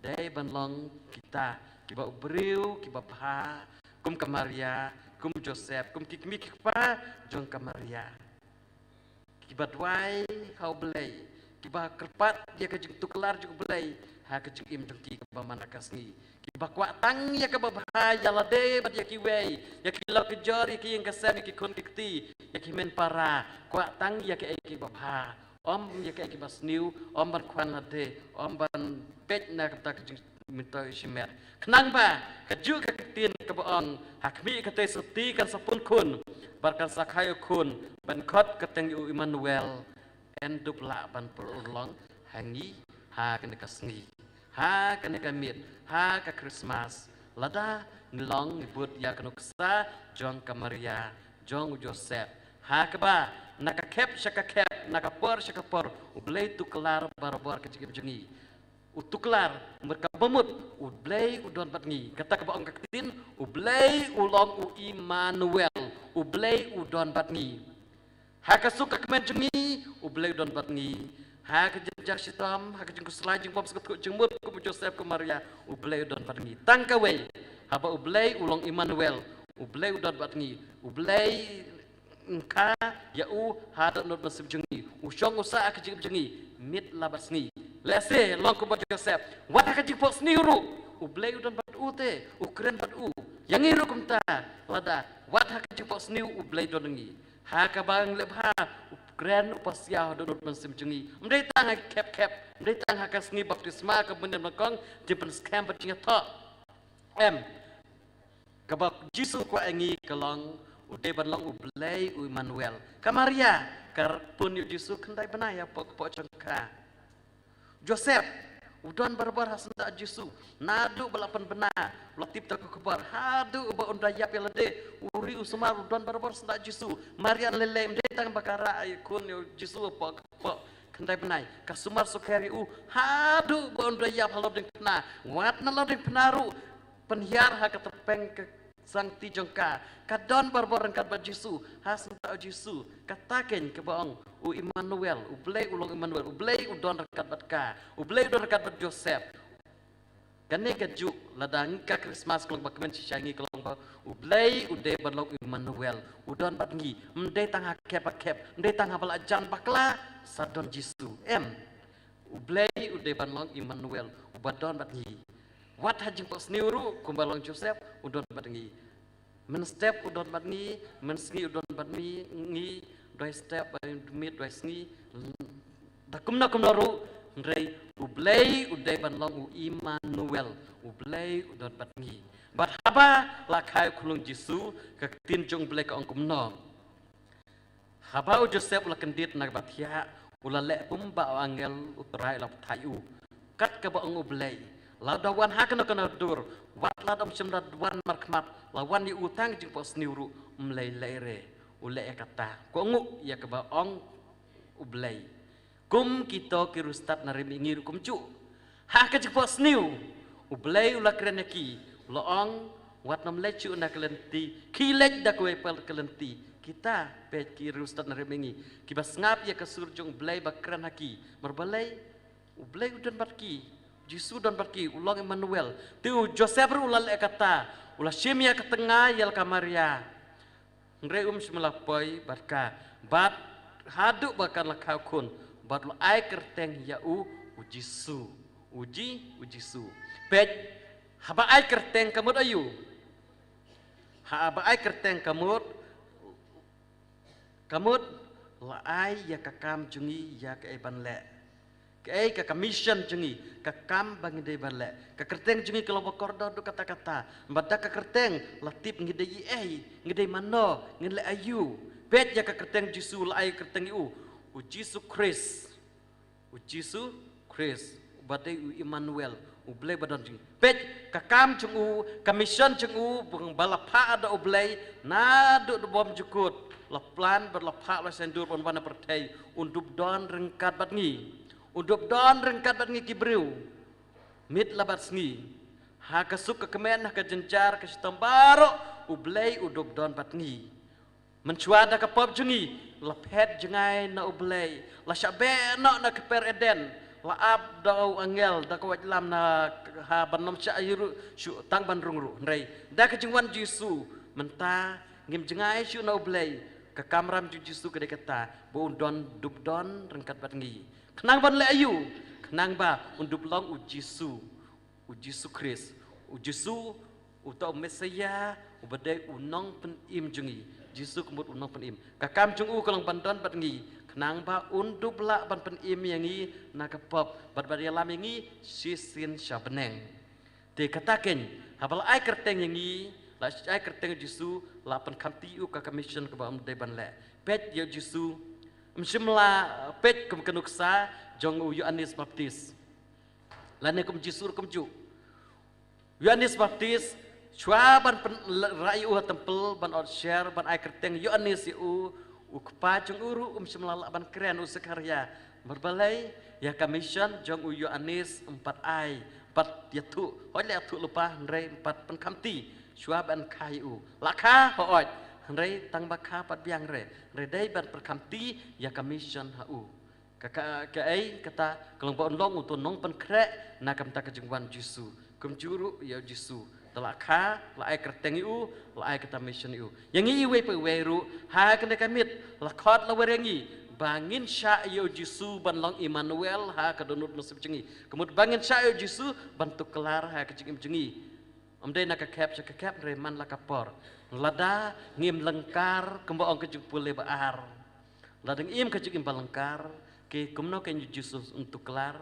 dai ban long kita kiba ubriu kiba bah kum kamaria kum Joseph kum kikmi kikpa jong kamaria kiba dwai kau belai kiba kerpat dia kejeng tuklar juga belai ha kejeng im dengki kiba manakasni bakwa tang ya ke bahaya lade bat ya ki wei ya ki lo kejor ya ki yang kesem ya ki kon kikti ya ki men para kwa tang ya ke babha om ya ke basniu om ban kwan lade om ban pet na kata minta shimer kenang ba keju ke kitin ke baong hakmi kate suti kan sapun kun barkan sakhayo kun ban khot keteng yu Emmanuel endup la ban perulong hangi ha kene kasngi ha kene kamit ha ka Christmas lada ngelong ibut ya kanuksa jong kamaria jong Joseph ha keba naka kep naka por ublei tu kelar barbar kecik jengi utuklar mereka bemut ublei udon batngi kata keba ong kakitin ublei ulong Emmanuel ublay udon batngi haka suka kemen jengi ublay udon batngi haka jejak sitam haka jengku selai jeng pom sekut jengmut ku Joseph ke Maria ublay udon batngi tangkawe haba ublay ulong Emmanuel ublay udon batngi ublay engka yau hada not masib jengi usyong usa ka jengi mit labasngi lese long ku Joseph wat haka jeng pos niru ublay udon bat ute ukren bat u yang iru kumta lada wat haka jipok sniu ublay donengi haka bang lebha ukren upasya donut mensim jengi mdai tang kep mdai tang haka sni baptisma ke benda makong jipen scam bercinga tok kabak jisu kwa engi kelong ude banlong ublay u Emmanuel kamaria karpun yu jisu kendai benaya pok cengka Joseph udon barbar hasenda jisu nadu balapan benar latip tak kebar hadu ba undayap yalade uri usmar udon barbar senda jisu marian lele mdetang bakara kun yo jisu pok kendai benai kasumar sukari hadu ba undayap haloding pena wat naloding penaru penhiar ha ketepeng ke sang ti jongka kadon barbar kat ba jisu hasenda jisu kataken ke baong u Emmanuel ublay ulong Emmanuel ublay udon rekat batka ublay udon rekat bat Joseph kane keju ladang ka Christmas kelong bakmen sisangi kelong ba ublay ude barlong Emmanuel udon batngi mde tang kep mde tang bala jan bakla sadon jisu ublay ude barlong Emmanuel ubadon batngi wat hajing pos niuru kumbalong Joseph udon batngi men step udon batngi men sngi udon batngi ngi doi step mit doi sngi dakumna kumnaru ndrei ublay udai banlong u Emmanuel ublay udon batngi bat haba lakai kulung jisu ke tin jong blek ong kumno haba u Joseph ula kendit nak batia ula lek pumba angel utrai lap tayu kat ke baong ublay ladawan hakna kana dur wat ladam semrat wan markmat lawan ni utang jing pos niuru mlei leire ule kata ko ngu ya ke baong ublay kum kita kirustat narimingir kumcu ha ke jing pos niu ublay ula kreneki loong wat nam lecu na kelenti kilek da koe pel kelenti kita pe kirustat narimingi kibas ngap ya ke surjung ublay bakran haki merbalai ublay udan batki Jisu dan baki ulang Emmanuel tu Joseph ulal kata ulah shemia ke tengah yal kamaria ngre semelapai barka bat hadu bakan lakau kun bat lo ai kerteng yau ujisu ujisu pej haba ai kerteng kamut ayu haba ai kerteng kamut la ai ya kakam jungi ya ke ban le kei ka commission jengi ka kam bang de barle ka kerteng jengi kalau bakorda do kata-kata mbada ka kerteng latip ngidei ngidei mano ngile ayu bet ya ka kerteng jisu la ay kerteng u jisu Chris badai u Emmanuel u blay badan jing bet ka kam jeng u commission jeng u bang balapa ada u blay nadu do bom jukut la plan berlapa la sendur bon wana pertai undup don rengkat batngi Udup don rengkat batngi kibriu mit labat sngi ha kasuk ke kemen ha jenjar ke stambaro ublay udup don batngi mencuada ke pop jengi lepet jengai na ublay la syabe na keper eden la ab dau angel da ko lam na ha banom syairu syu tang ban rungru ndrei da ke jengwan jisu menta ngim jengai syu na ublay ke kamram jisu ke dekata bo don dup don rengkat batngi kenang ban le ayu kenang ba undup long ujisu Chris ujisu utau Mesia ubadai unong pen im jengi jisu kemut unong pen im kakam jung u kalong bandan batngi kenang ba undup la ban pen im yangi nakapop bat lam yangi sisin syabeneng te kataken habal ai kerteng yangi la ai kerteng jisu la pen kamti u ka commission ke ba de ban le pet ya jisu msimla pet kum kenuksa jong u Yohanes Baptis lane kum jisur kum ju Yohanes Baptis chua ban rai u tempel ban out share ban ai kerteng Yohanes u kepa jong uru msimla ban keren u sekarya berbalai ya commission jong u Yohanes 4 ai 4 yatu hoi le tu lupa ndrei 4 pen kamti chua ban kai u lakha hooj Rei tang bakha pat biang re dai ban perkamti ya commission hau ka ai kata kelong bon long untuk nong pen krek na kam ta ka jingwan jisu kum juru ya jisu tala kha la ai kerteng u la ai kata mission u yang i we pe we ru ha kan kamit la khot la werengi bangin sya yo jisu ban long Emmanuel ha ka donut musib jengi kemud bangin sya yo jisu bantu kelar ha ka jengi amdai nak kap reman la kapor lada ngim lengkar kembo ong ke pule baar ladang im ke im balengkar ke kumno ke jisu untuk kelar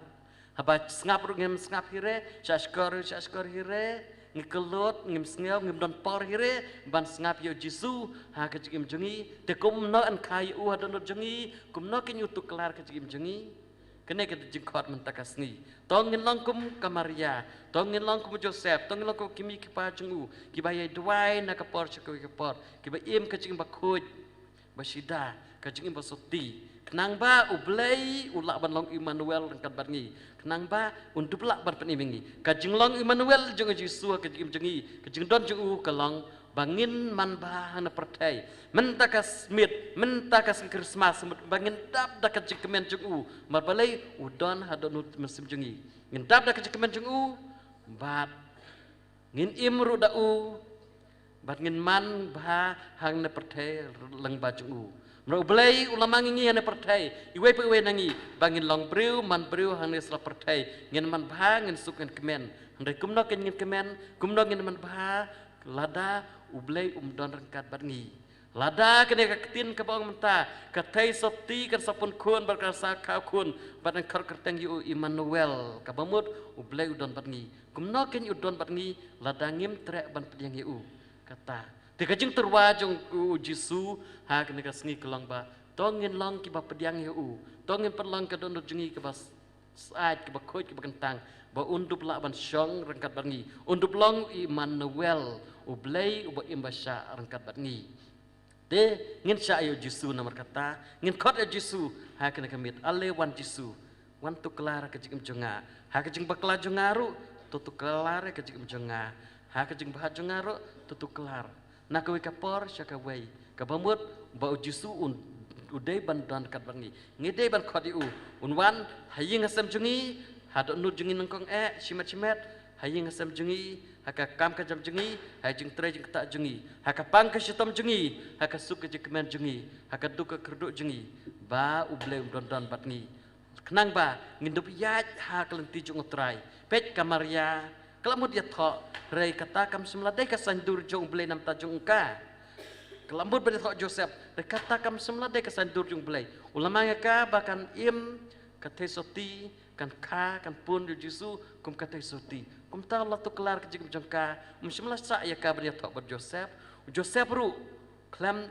haba ngap ngim ngap hire syashkor hire ngikelut ngim sngew ngim don por hire ban ngap yo jisu ha ke im jengi te kumno an kai u hadonut jengi kumno ke untuk kelar ke im jengi kene ke jingkot mentakasni tongin langkum kamaria tongin langkum Joseph tongin langkum kimi kipa jengu kibaya duai na kapor kapor kiba im ke jing bakuj basida ke jing basoti kenang ba ublei ulak ban long Emmanuel rengkat barngi kenang ba undup lak ban penimingi ke jing long Emmanuel jeng Yesus ke jing jengi ke jing don jengu kalong bangin man bahana pertai mentakas mit mentakas Christmas bangin dap dakat jikemen jengu marbalai udon hadonut musim jengi ngin dap dakat jikemen jengu bat ngin imru dau bat ngin man bah hang na pertai leng ba jengu mroblai ulama ngi na pertai iwe pe we nangi bangin long breu man breu hang na pertai ngin man bah ngin suken kemen ndai kumno ken ngin kemen kumno ngin man bah lada ublei don rengkat barngi lada kene ka ketin ka bang menta ka thai soti kan sapun kun berkasa ka kun badan kar kerteng yu Emmanuel ka bamut ublei udon barngi kumno ken udon barngi lada ngim trek ban pediang yu kata te ka jing terwa jong u jisu ha kene ka sngi kelong ba tongin long ki ba pediang yu tongin perlang ka don jengi ka bas saat ka ba khoi ka ba kentang ba undup la ban syong rengkat barngi undup long Emmanuel ublei uba imbasya rengkat batngi de ngin sya yo jisu nomor kata ngin khot yo jisu ha kena kamit ale wan jisu wan tu kelar ke jing jonga ha ke jing bakla jongaru tu kelar ke jing jonga ha ke jing bah jongaru tu kelar na kowe kapor sya ka wei ka bamut ba jisu udai ban dan kat bangi ngide ban khot yu unwan haying asam jongi hadon nu jongi nangkong simet haying asam jongi haka kam ka jam jengi hai jing tre jing tak jengi haka pang ka shitam jengi haka suk ka jikemen jengi haka duk ka kerduk jengi ba uble don batngi kenang ba ngindup yaj ha kelenti jung trai pet kamaria kelamut ya tho rei kata kam semladai ka sandur jung uble nam ta jung ka kelamut ba tho Joseph rei kata kam semladai ka sandur jung uble ulama ka bahkan im ka tesoti kan ka kan pun Yesus kum kata soti kum ta Allah tu kelar ke jing jangka muslimlah sa ya ka ban tok ber Joseph ru klam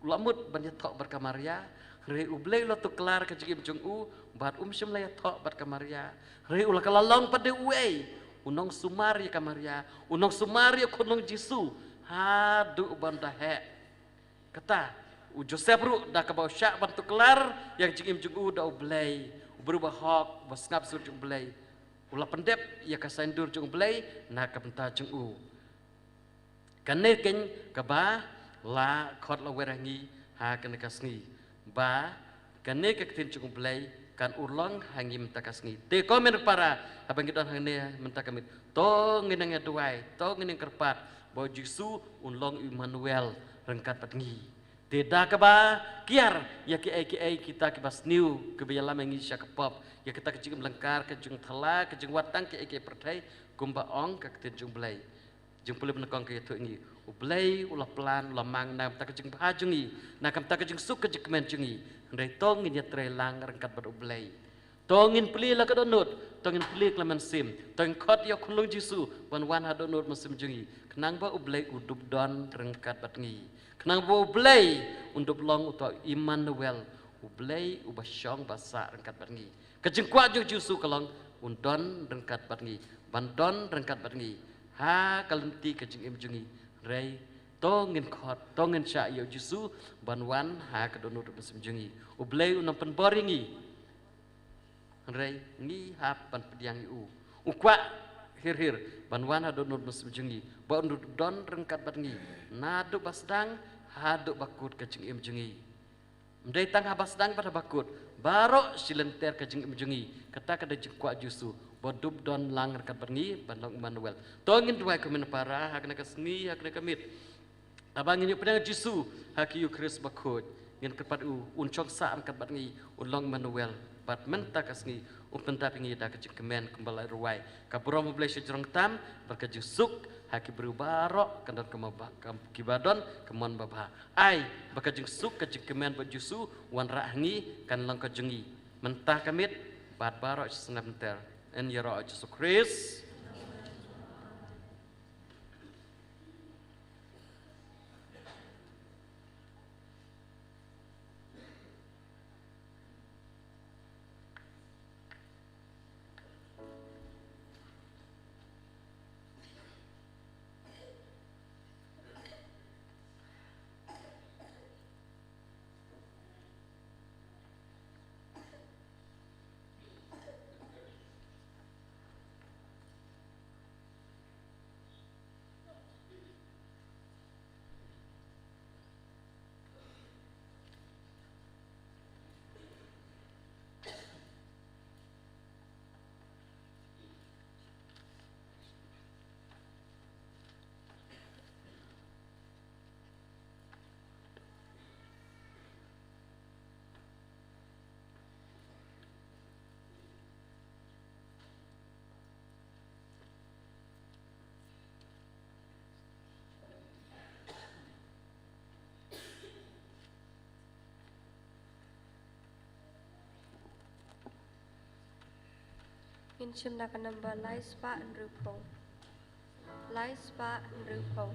lamut ban tok ber kamaria re ublei la tu kelar ke jing jung u bat muslimlah ya tok ber kamaria re ulah kalalong pada uei unong sumar ya kamaria unong sumar ya kunong Yesus hadu ban dahe kata Joseph ru dah ka bau syak ban tu kelar yang jing jung u da ublei berubah hok basngap sur jung belai ulah pendep ya ka sandur jung belai na ka penta jung u kane ken ka ba la khot la werangi ha kan ka sngi ba kane ka tin jung belai kan urlong hangi menta ka sngi te komen para abang kita hane menta kamit to nginang duai to nginang kerpat bo jisu unlong Emmanuel rengkat patngi tidak keba kiar ya ki kita kebas new kebialam yang isya kepop ya kita kecing melengkar kejung thala kejung watang ki pertai kumba ong ka kejung belai jung pulih menekong ke itu ini ublai ulah pelan ulah mang nam ta kejung bahajungi na kam ta kejung suk kejung kemen jungi ndai tongin ya trelang rengkat ber ublai tongin peli la kadonut tongin peli klaman sim tongin khot ya khulung jisu wan hadonut musim jungi kenang ba ublai udup don rengkat batngi kenang bo ublei untuk long utau Emmanuel ublei ubasyong basa rengkat barngi kejengkwa jo jusu kalong undon rengkat barngi bandon rengkat barngi ha kalenti kejeng imjungi rei tongin khot tongin sya yo jusu banwan ha kedonur besemjungi ublei unam penboringi rei ngi ha pan pediang u ukwa hir banwan hadu nur musbengi ba undu don rengkat batngi nadu basdang hadu bakut kajing imjengi mdai tang habasdang pada bakut barok silenter kajing imjengi kata kada jengkwa jusu bodub don lang rengkat batngi bandong Manuel tongin duai kemen para hakna kasni hakna kamit abang ini pedang jusu haki Kris bakut ngin kepat uncok sa angkat batngi ulong Manuel bat menta kasni penta pingi da kajing kemen kembali ruai kapuro mo blesyo jrong tam berkajing suk haki berubaro kandar kibadon kemon babha ai berkajing suk kajing kemen bajusu wan rahngi kan lang kajengi mentah kamit bat baro senamter en yaro Yesus Kris Inchim na kanamba Laispa and Rupo. Laispa and Rupo.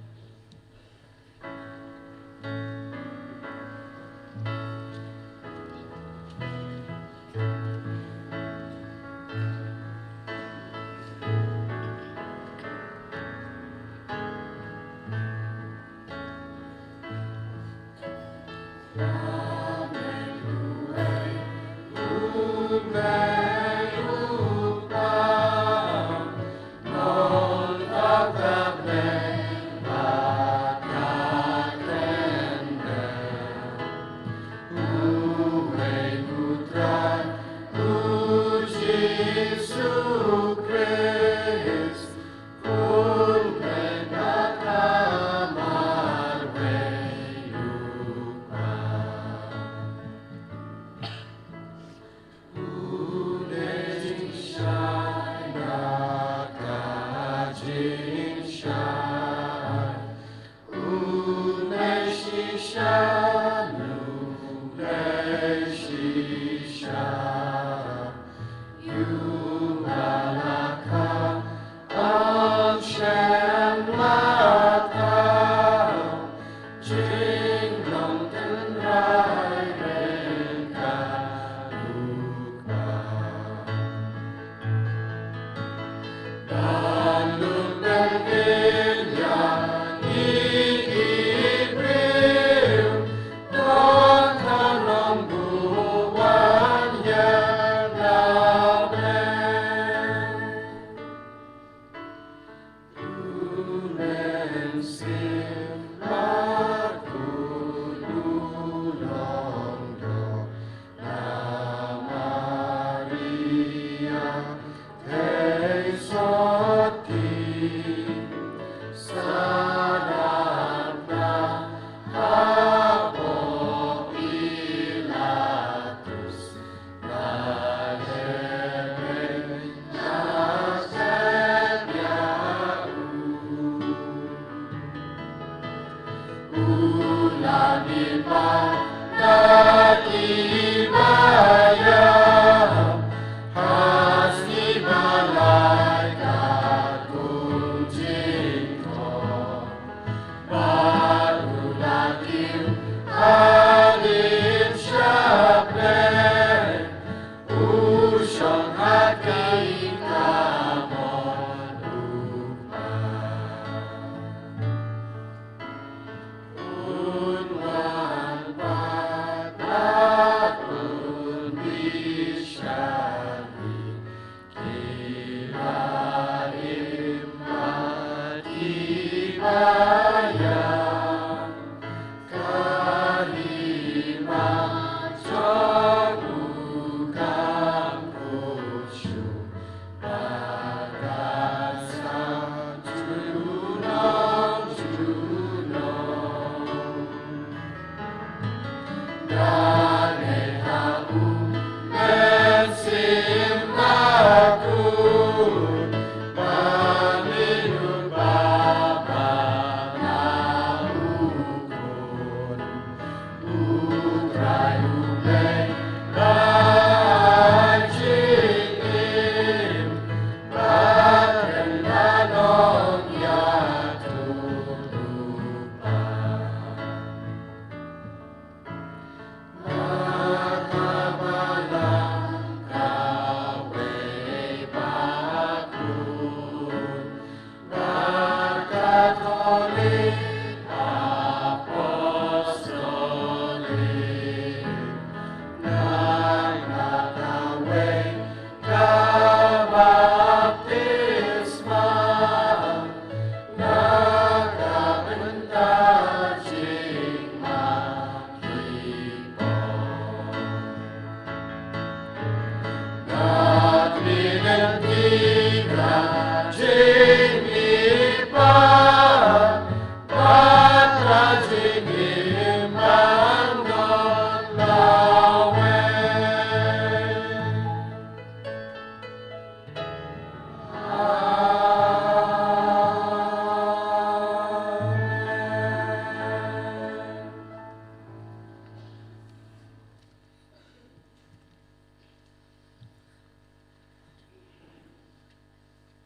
Hasni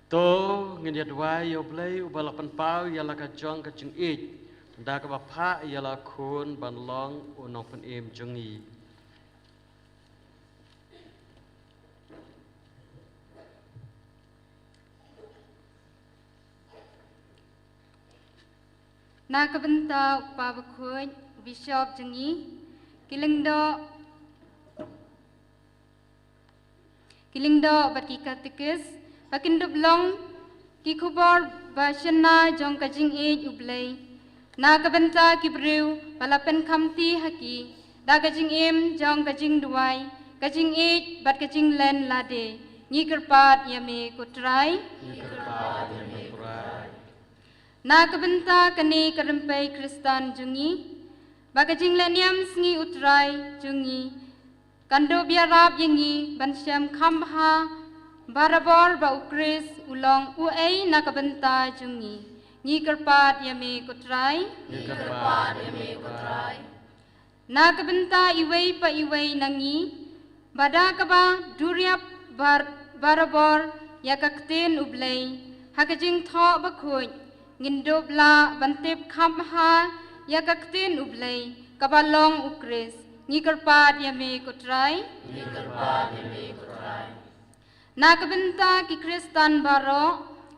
to ngin yat wai yo play ubala pan pau ya la ka jong ka jing ich da ka ba pha ya la khun ban long unong pan em jong yi na ka benta pa ba khoi bishop jengi kilingdo bat ki katikis bakin dublong ki khubor ba shanna jong ka jing e ublei na ka benta ki brew palapen khamti haki da ka jing em jong ka jing duai ka jing e bat ka jing len lade ni kerpat yame kutrai na ka benta kani karempai kristan jungi ba ka jing len yam sngi utrai jungi kando biarap yengi bansyam khamha barabor ba ukris ulong uai nakabenta jungi ni kerpat yame kutrai nakabenta iwei pa iwei nangi bada kaba duriap barabor yakakten ublei hakajing tho ba khoi ngindobla bantep khamha yakakten ublei kabalong ukris ni kerpat yame kutrai na kabenta ki kristan baro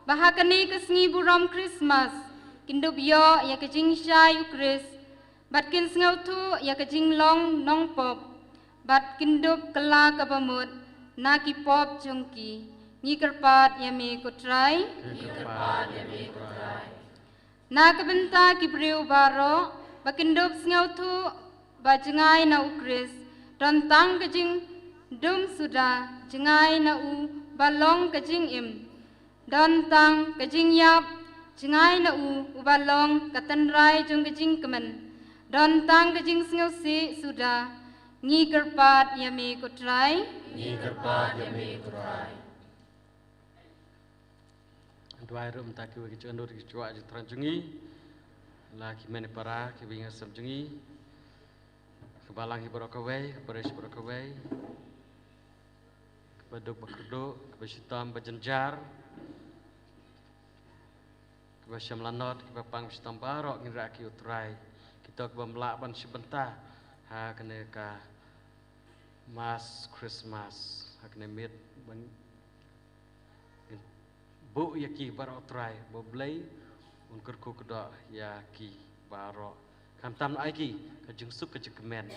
bahakani kesngi buram Christmas kindo bio ya kejing syai ukris bat kin sngaw thu ya kejing long nong pop bat kindo kela kabamut na ki pop jongki ni kerpat yame kutrai na kabenta ki breu baro bakindo sngaw thu bajengai na ukris tentang kejing dum sudah jengai na u balong kejing im tentang kejing yap jengai na u balong katenrai jung kejing kemen tentang kejing sngeusi sudah ngi kerpat yame kutrai dua rum tak ki cendur ki cuak ji tranjungi la ki mene para ki binga samjungi kebalang hibrokawai keberes hibrokawai kebaduk bakerduk kebasitam bajenjar kebasyam lanot kebapang basitam barok ngiraki utrai kita kebamlak ban sebentar ha kene ka mas Christmas ha kene mit ban bu yaki barok utrai boblei unkur ku kedok yaki barok kam tam aiki kajeng suk kajeng kemen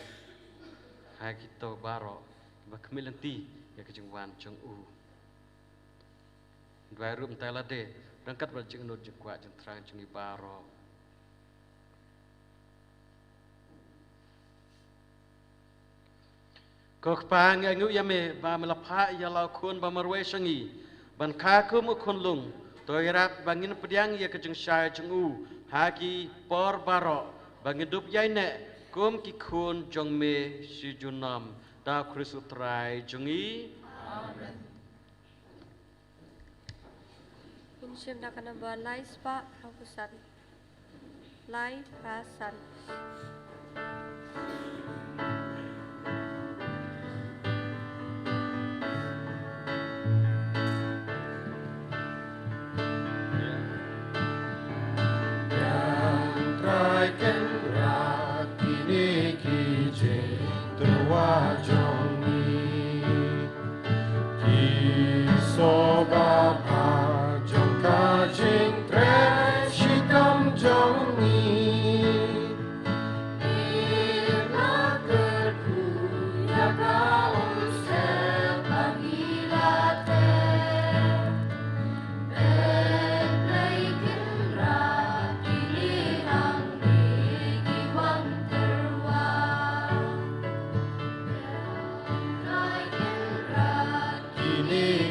ha kita barok ba kemilanti ya kajeng wan jeng u dua rum talade rangkat ba jeng nur jeng kwa jeng terang jeng barok ko kpang ngu yame ba melapha ya la khun ba marwe sangi ban kha ku mu khun lung toirat bangin pediang ya kajeng syai jeng u haki por barok bangidup yaine kum ki khun jong me si junam da Kristus trai jungi amen Insyam da kana ba lai spa prapusan lai prasan Kini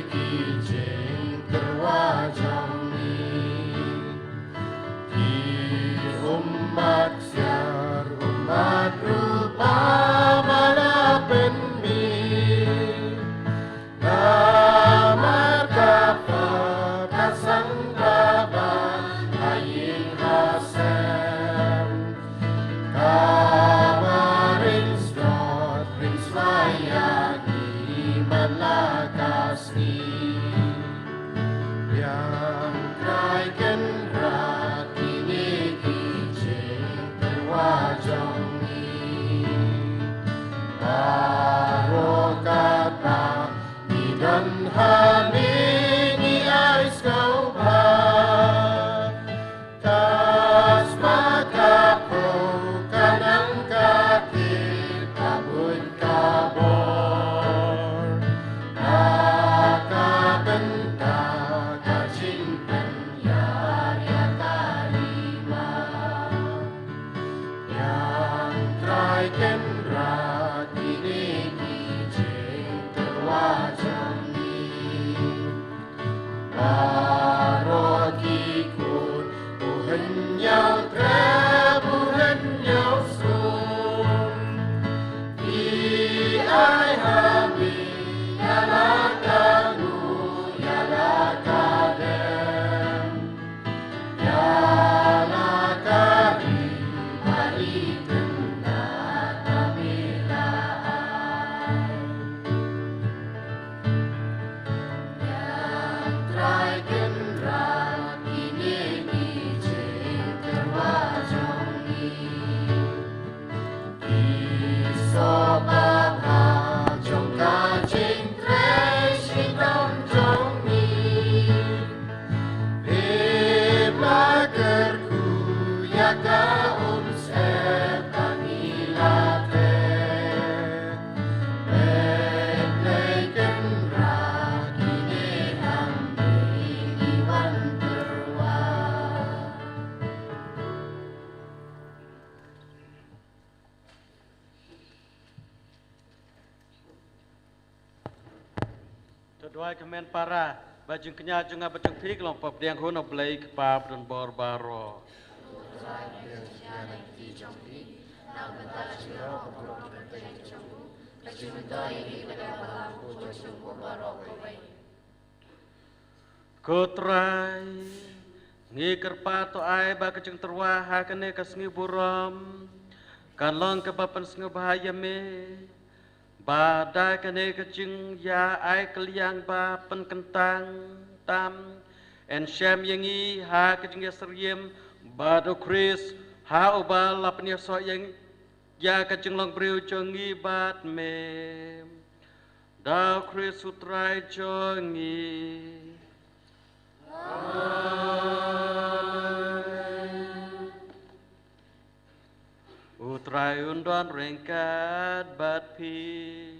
Kedua kemen para bajung kenya junga bajung pik long pop diang hono blai kepap dan bor baro. Kotrai ngi kerpa to ai ba kecing terwaha kene kasngi buram kan long kepapan sengi bahaya me. Badai kene kecing ya ai keliang ba pen kentang tam en syam yangi ha kecing ya seriem bado Chris ha oba lapnya so yang ya kecing long priu jongi bat me da Chris utrai jongi Utrai undon rengkat bat pi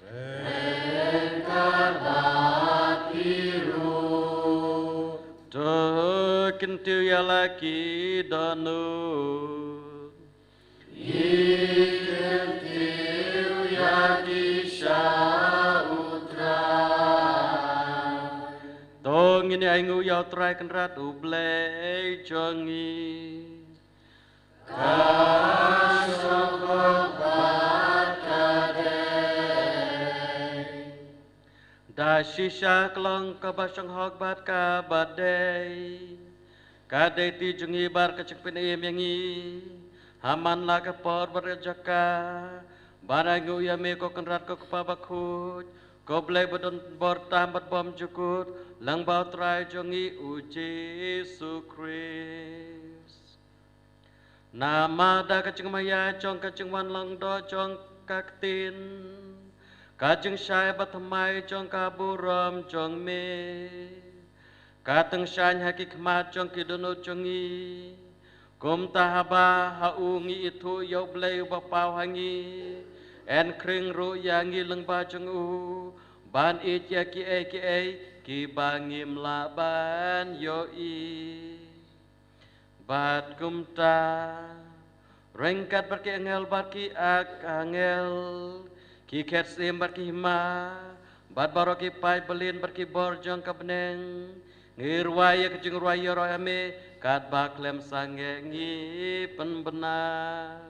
rengkat bat piru do kentiu ya laki donu kentiu ya kisha utrai tong ini aingu ya utrai kenrat ublei jongi Da shisha klong kabasang hok bat ka badai kadai ti jungi bar kecik pin yangi haman la ka por berjaka barangu ya me ko kenrat ko kepabakut ko blai bodon bor tambat bom jukut lang bau trai jungi uji sukris Nama da kacing maya chong kacing wan long do chong kaktin kacing syai batamai chong kaburam chong me kateng syai haki kemat chong kidono chongi kum tahaba haungi itu yau blai bapau hangi en kring ru yangi lengba chong u ban it ya ki bangim laban yo Bat kumta rengkat barki angel barki ak angel ki ket sim barki hima bat baroki pai belin barki borjong kabneng ngirwaya kejeng rwaya rohame kat baklem sange ngi penbenar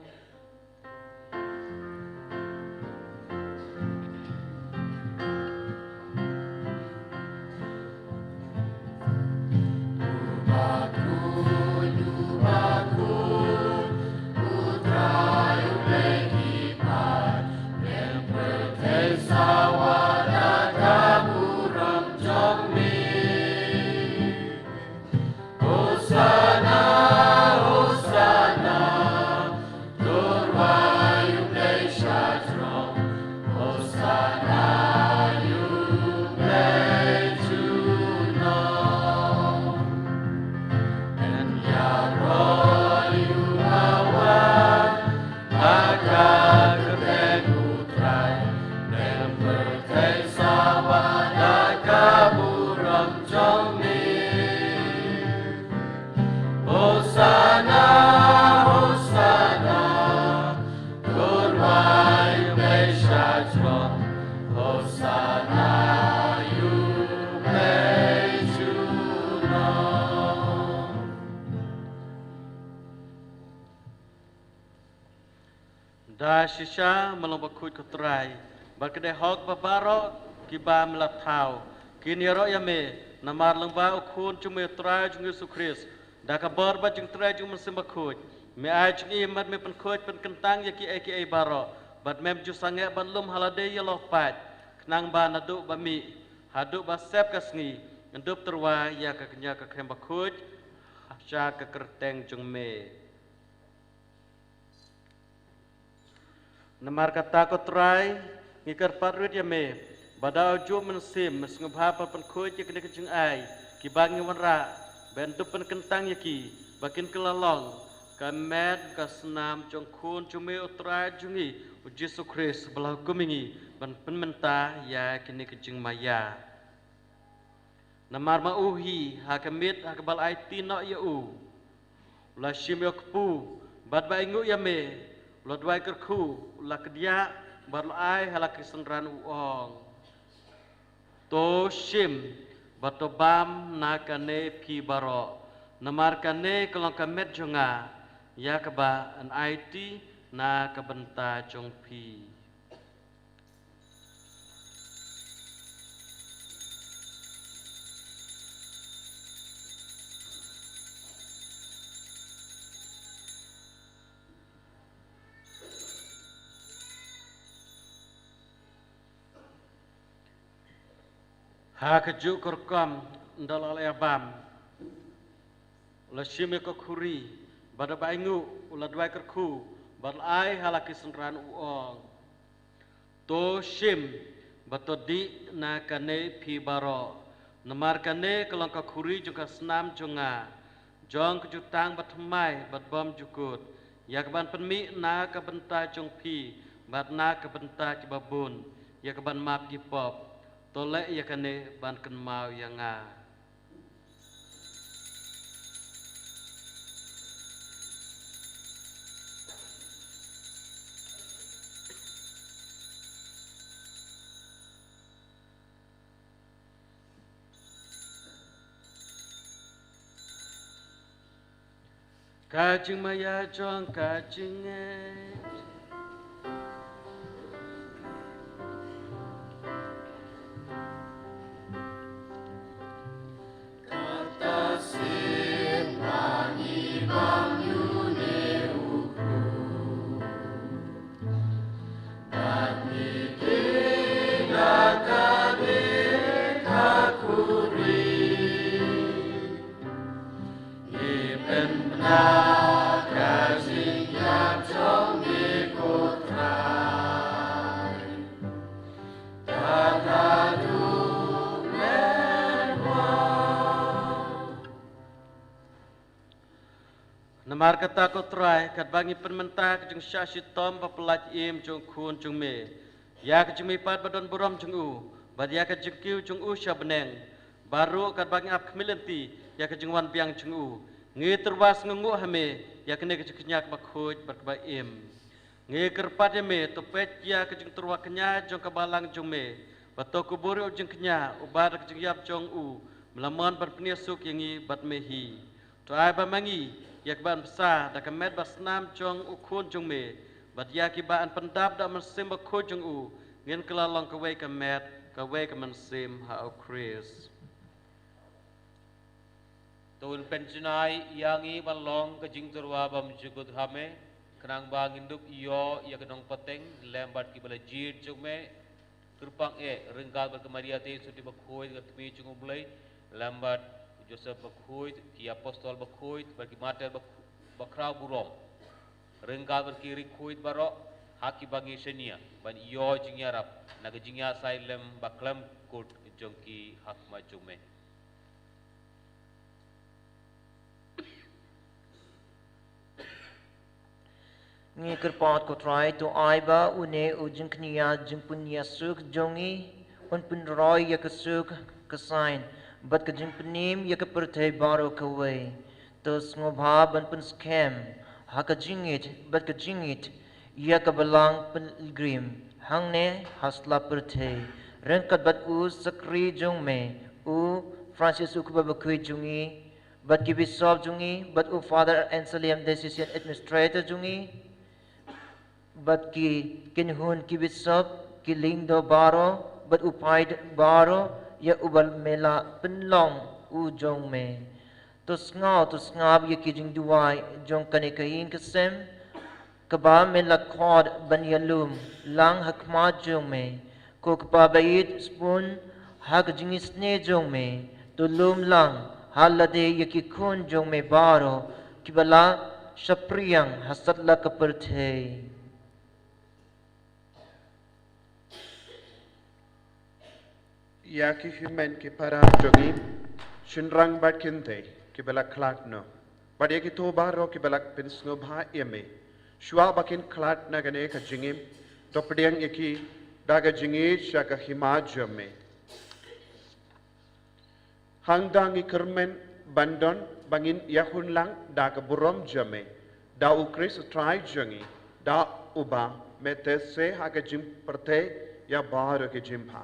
buram trong mi Hosanna Hosanna Kurwai Meshachwa Hosanna Da shisha melomba kuit kutrai balkede hok babaro kiba melatau kini ro yame namar lengba ukun cume trai jung Yesus Kristus da kabar ba jung trai jung mesimba kuit me ai jung imat me pen kuit pen kentang yaki ai baro bat mem ju sange ban lum halade yelo pat knang ba nadu ba mi hadu ba sep kasngi endup terwa ya ka kenya ka khem ba kuit sha ka kerteng jung me Namar kata ko try ngikar parut ya me badau ju mensim mesngubha pan kuit ya kene kecing ai kibangi wanra bentu pen kentang yaki bakin kelalong kamet kasnam jongkun cume utrai jungi Yesus Kristus belah kumingi ban penmenta ya kene kecing maya Namar mauhi hakamit hakabal IT no ya u la shim yakpu bad ba ingu ya me Lodwai kerku lakdia barlai halaki senran uong to shim batobam nakane pi baro namar kane kelong kamet jonga ya kaba an IT na kabenta jong pi Ha kejuk korkam ndal abam la shime ko khuri bada baingu ula dwai kerku balai halaki senran uong to shim batodi na kane pi baro namar kane kelong ka khuri juga senam jonga jong kejutang batmai batbom jukut ya keban penmi na ka benta jong pi bat na ka benta kibabun ya keban map gipop tolek ya kane ban ken mau yang nga kajing maya jong kajing Namar kata ko try kat bangi penmenta kejung syashi tom papelaj im jung kun jung me ya kejung mipat badon buram jung u bad ya kejung kiu jung u syabeneng baru kat bangi ap kemilenti ya kejung wan piang jung u ngi terwas ngungu hame ya kene kejung kenyak bakhuj berkeba im ngi kerpat ya me topet ya kejung terwa kenya jung kabalang jung me bato kuburi jung kenya ubar kejung yap jung u melaman berpeniasuk yangi bat mehi to ai bamangi yak ban besar da kemet basnam jong ukun jong me bat yaki ban pendap da mesim bakhu jong u ngin kelalong kawai kemet kawai kemensim ha o Chris Tun pensionai yangi balong kejing terwa bam jukut hame kenang bang induk iyo ya kenong peteng lembat ki bala jir jong me terpang renggal berkemariate suti bakhoi gatmi jong ulai lembat Joseph bakhuit, ki apostol bakhuit, bagi mater bakrau burong. Renggal berkiri kuit barok, haki bagi senia, ban iyo jingyarap, naga jingya sailem baklam kut jongki hak majume. Ngi kerpat ko try to aiba une ujung knia jung punya suk jongi un pun roy ya kesuk kesain bat kajing penim ya kepertai baro kawai tos ngobha ban pen scam ha kajingit bat kajingit ya kebalang pilgrim hangne hasla pertai rengkat bat u sakri jong me u Francis ukubabakui jungi bat ki bishop jungi bat u father Anselium decision administrator jungi bat ki kinhun ki bishop ki lindo baro bat u paid baro ya ubal mela penlong u jong me tos ngab ya ki jing duai jong kane kain kasem kaba mela khod ban yalum lang hakma jong me ko kpa bait spoon hak jing sne jong me tulum lang halade yaki kun jong me baro kibala shapriyang hasatla kaperthe yaki human ki para jogi shunrang bat kinte kibala klat no but yaki to baro kibala pinsno bha yeme shwa bakin klat na gane ka jingim topdiang yaki daga jingi shaka hima jome hangdangi kermen bandon bangin yahun lang da ka burom jame da ukris try jangi da uba mete se ha ka jim perte ya bar ke jim pha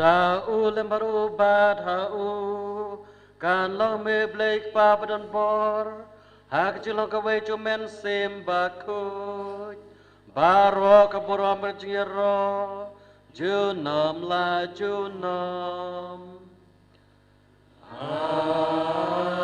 da u lembaru bad ha u kan lo me blake pa padon bor hak jilo ka we chumen sim bakut baro ka borom berjiro junam la junam amen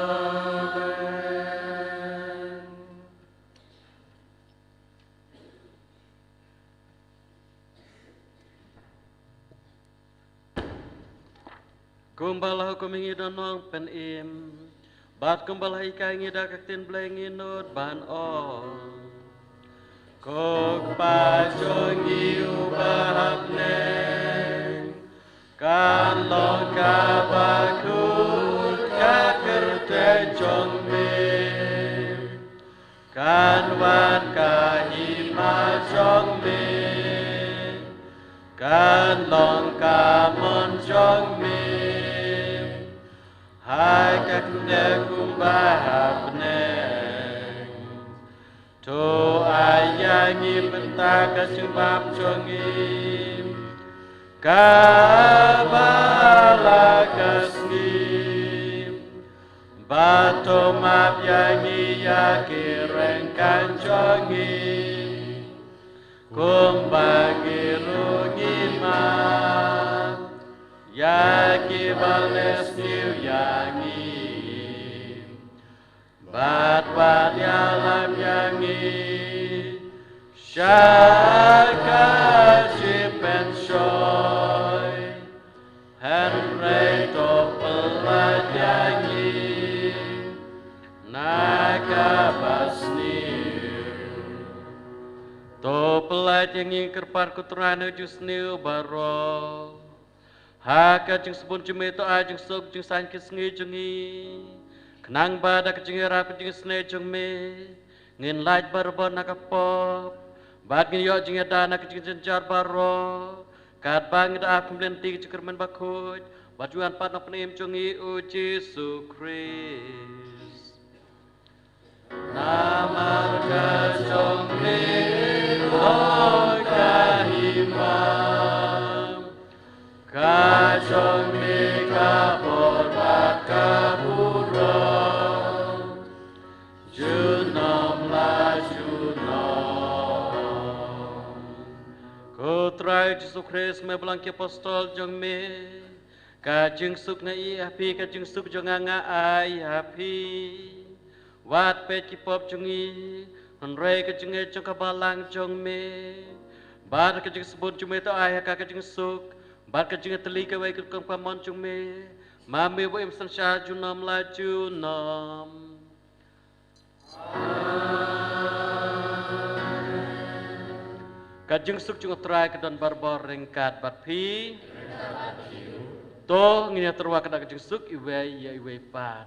kumbal hukum ingi donong pen im bat kumbal hai ka ingi da kaktin blengi nut ban on kok pa jongi ubahap neng kan lo ka bakut ka kerte jong me kan wan ka hima jong me kan long ka mon jong me hai các nơi cũng ba hạp nè to ai ya ngim ta ka chung bam cho ngim ka ba la ka ngim ba to map ya ngi ya ki ren kan cho ngim kum ba ki ru ngim ma Yaki bales niu yangi bat bat yalam yangi shaka chipen shoy henry to pelat yangi naga basniu to pelat yangi kerpar kutrana jusniu baro haka jeng sebun jeme to a jeng sok jeng san kisngi jengi kenang bada ke jeng rap jeng sne jeng me ngin laj barbon nak pop bad ngin yo jeng dana ke jeng jenjar baro kat bang da kumplen ti jeker men bakut bajuan pat no penim jengi o Jesu Christ nama ka jong me lo kahimam Kacang meka borbat kaburang Junam la junam Kutrai Jesu Christ me belangki apostol jong me Kajeng suk na i api kajeng suk jong anga ai api Wat pet ki pop jong i Henrei kajeng e jong kabalang jong me Bar kajeng sebut jong me to ai kajeng suk Bat kajing teli ka wai kum pamon chung me mame bo im san sha junam la junam kajing suk chung trai ka don barbor ringkat bat phi to nginya terwa kada kejusuk iwe ya iwe pat.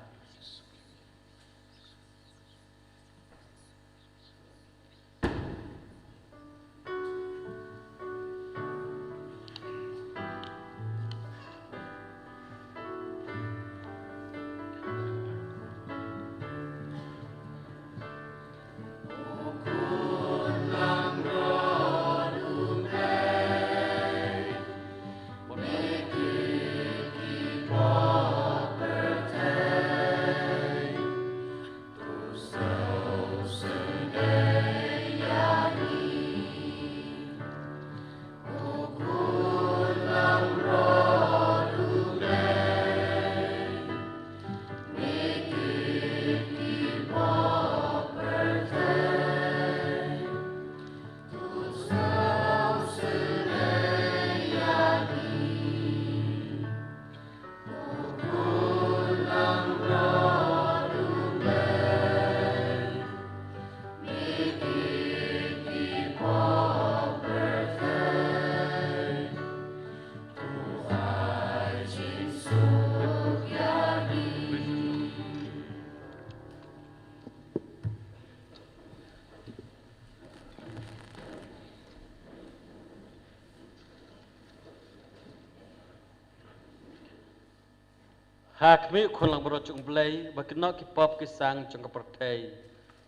Hak mi kon lang berocung belai, bakin nak kipap kisang jeng kepertai.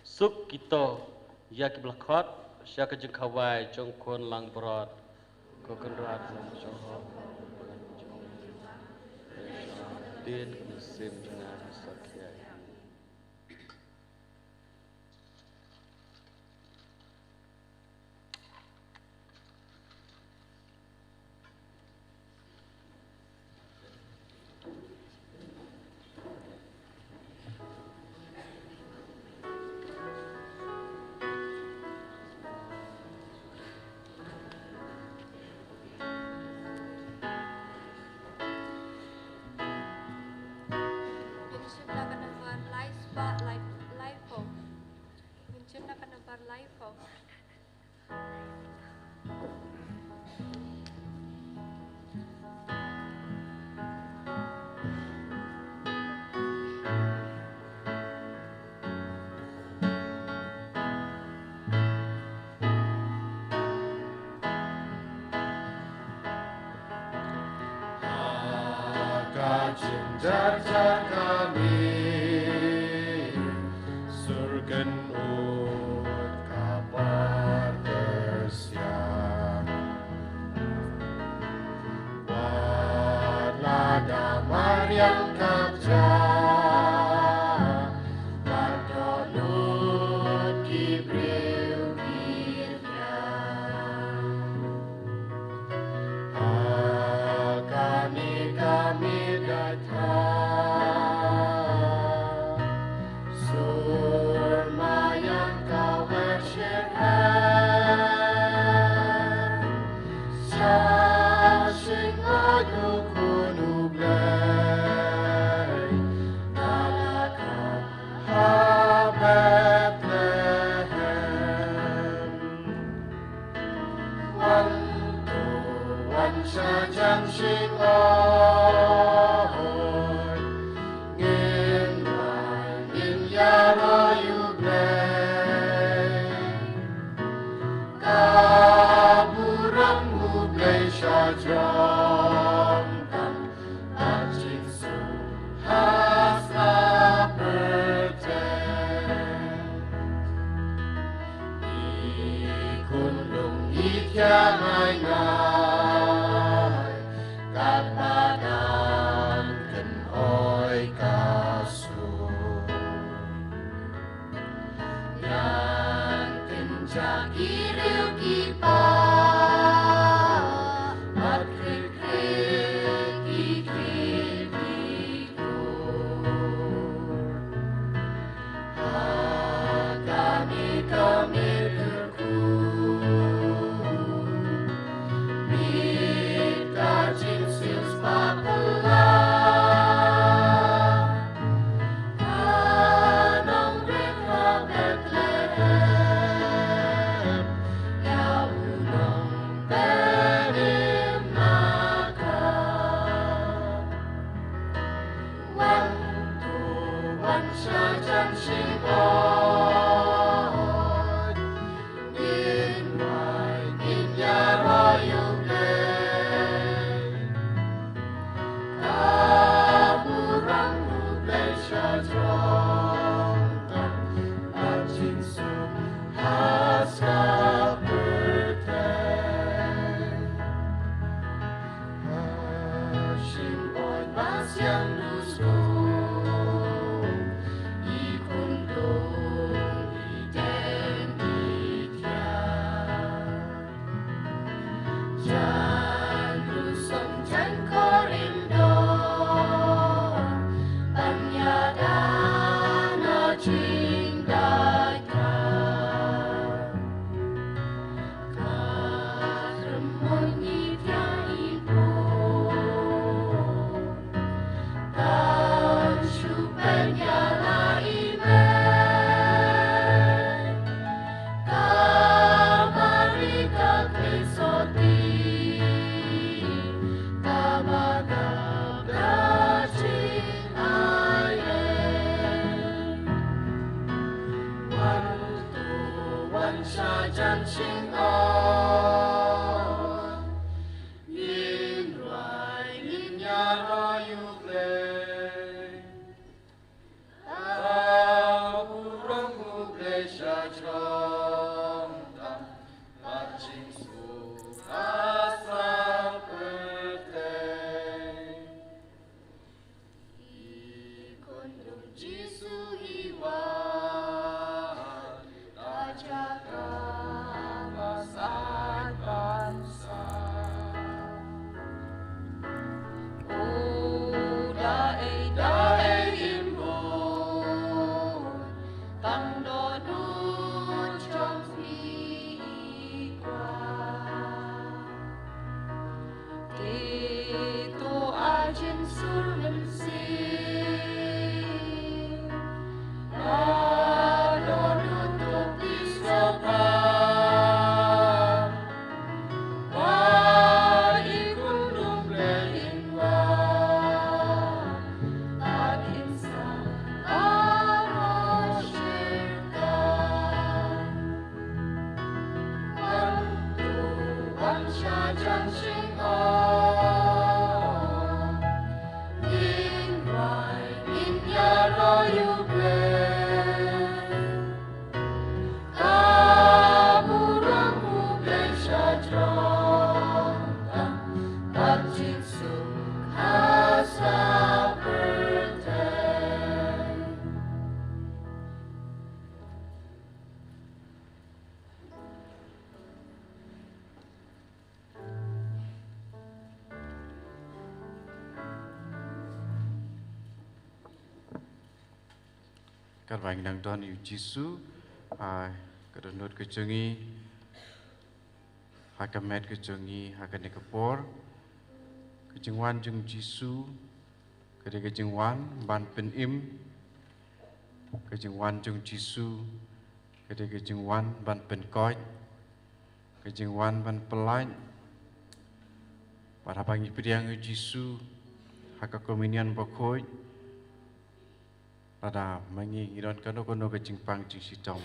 Suk kita, ya kiblakot, siapa jeng kawai jeng kon lang berot. Kau kenrat jeng din musim dengan sakyai. Cinta kami surgan ut kabar tersiang Wadlada Maryam kapja Badolut Kibril Kiryan Hakani kami Karena nang Tuhan Yesus, kedonor kecengi, hakamet kecengi, hakane kepor, kecengwan jeng Yesus, kecengwan ban penim, kecengwan jeng Yesus, kecengwan ban penkoi, kecengwan ban pelai, pada pagi priang Yesus, hakak kominian bakoi. Pada mangi ngiron kono ke jingpang jing sitom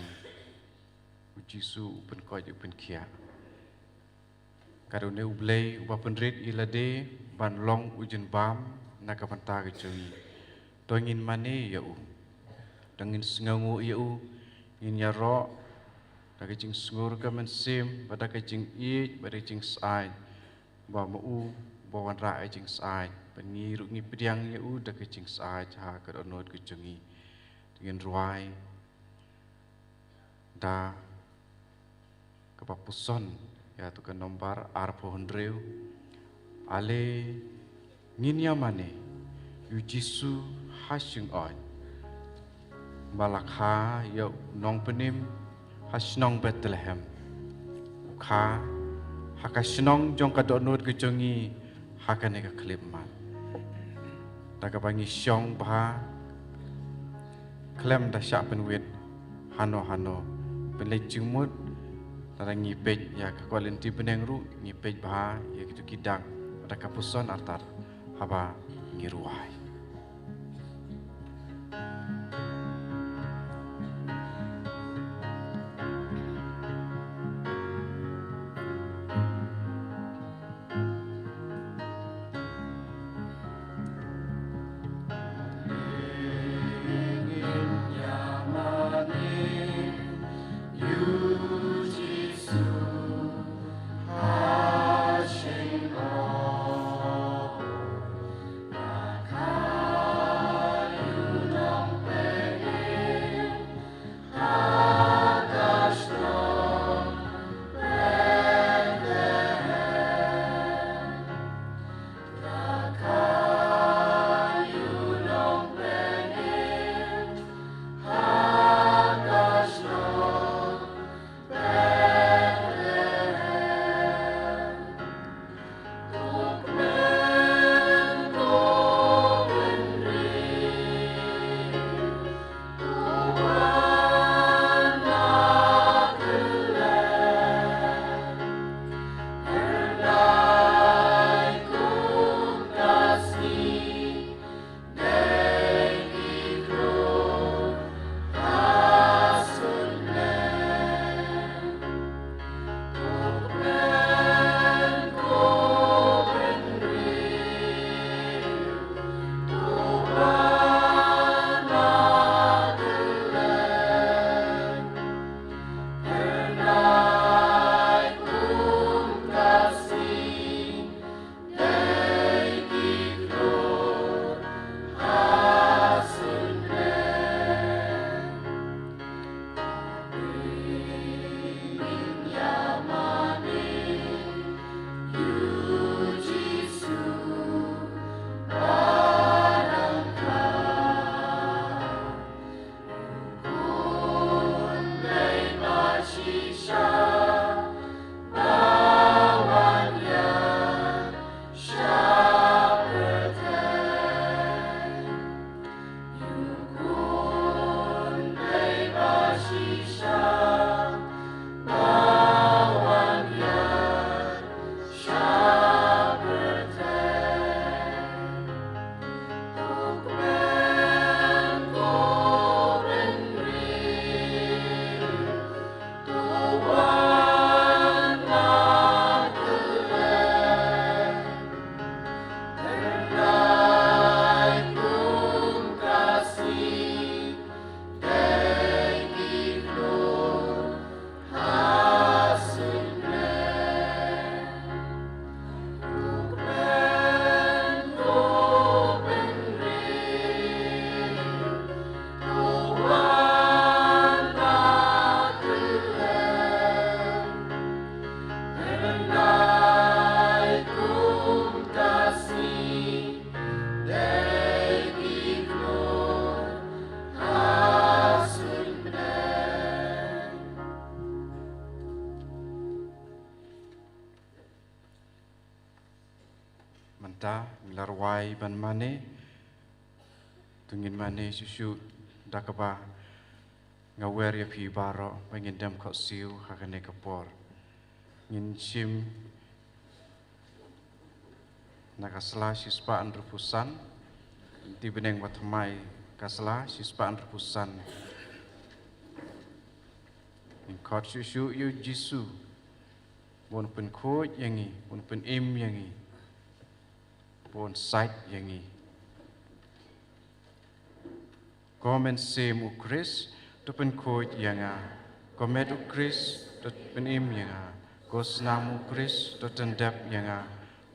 ujisu upen koi upen kia karune ublei upa penrit ilade ban long ujen bam naka panta ke cui tongin mane ya u dangin sengangu ya u in ya ro daga jing sengur ka mensim pada ke jing i pada jing sai ba mu bawan ra jing sai pengiru ngi priang ya u daga jing sai ha ka onot ke jungi dengan ruai da kepapuson ya tu kan nomor arpo hendreu ale nginya mane ujisu hasyung on malakha ya nong penim hasnong Bethlehem ukha hakasnong jong kadonut kejongi hakane ka klepman daga bangi syong bah klem dah syak penwit hano penlej jumut tara ngipej ya kakwalenti penengru ngipej bah ya gitu kidang pada kapuson artar haba ngiruai wai ban mane tungin mane susu dakaba ngawer ya pi baro bangin dam kau siu hakane kapor ngin sim nakasla sispa andrupusan di beneng watmai kasla sispa andrupusan in kot susu yu jisu bon pen ko yangi bon pen im yangi bon sait yangi komen sem ukris tu pen ko yanga komet ukris tu pen im yanga gosnam ukris tu tendap yanga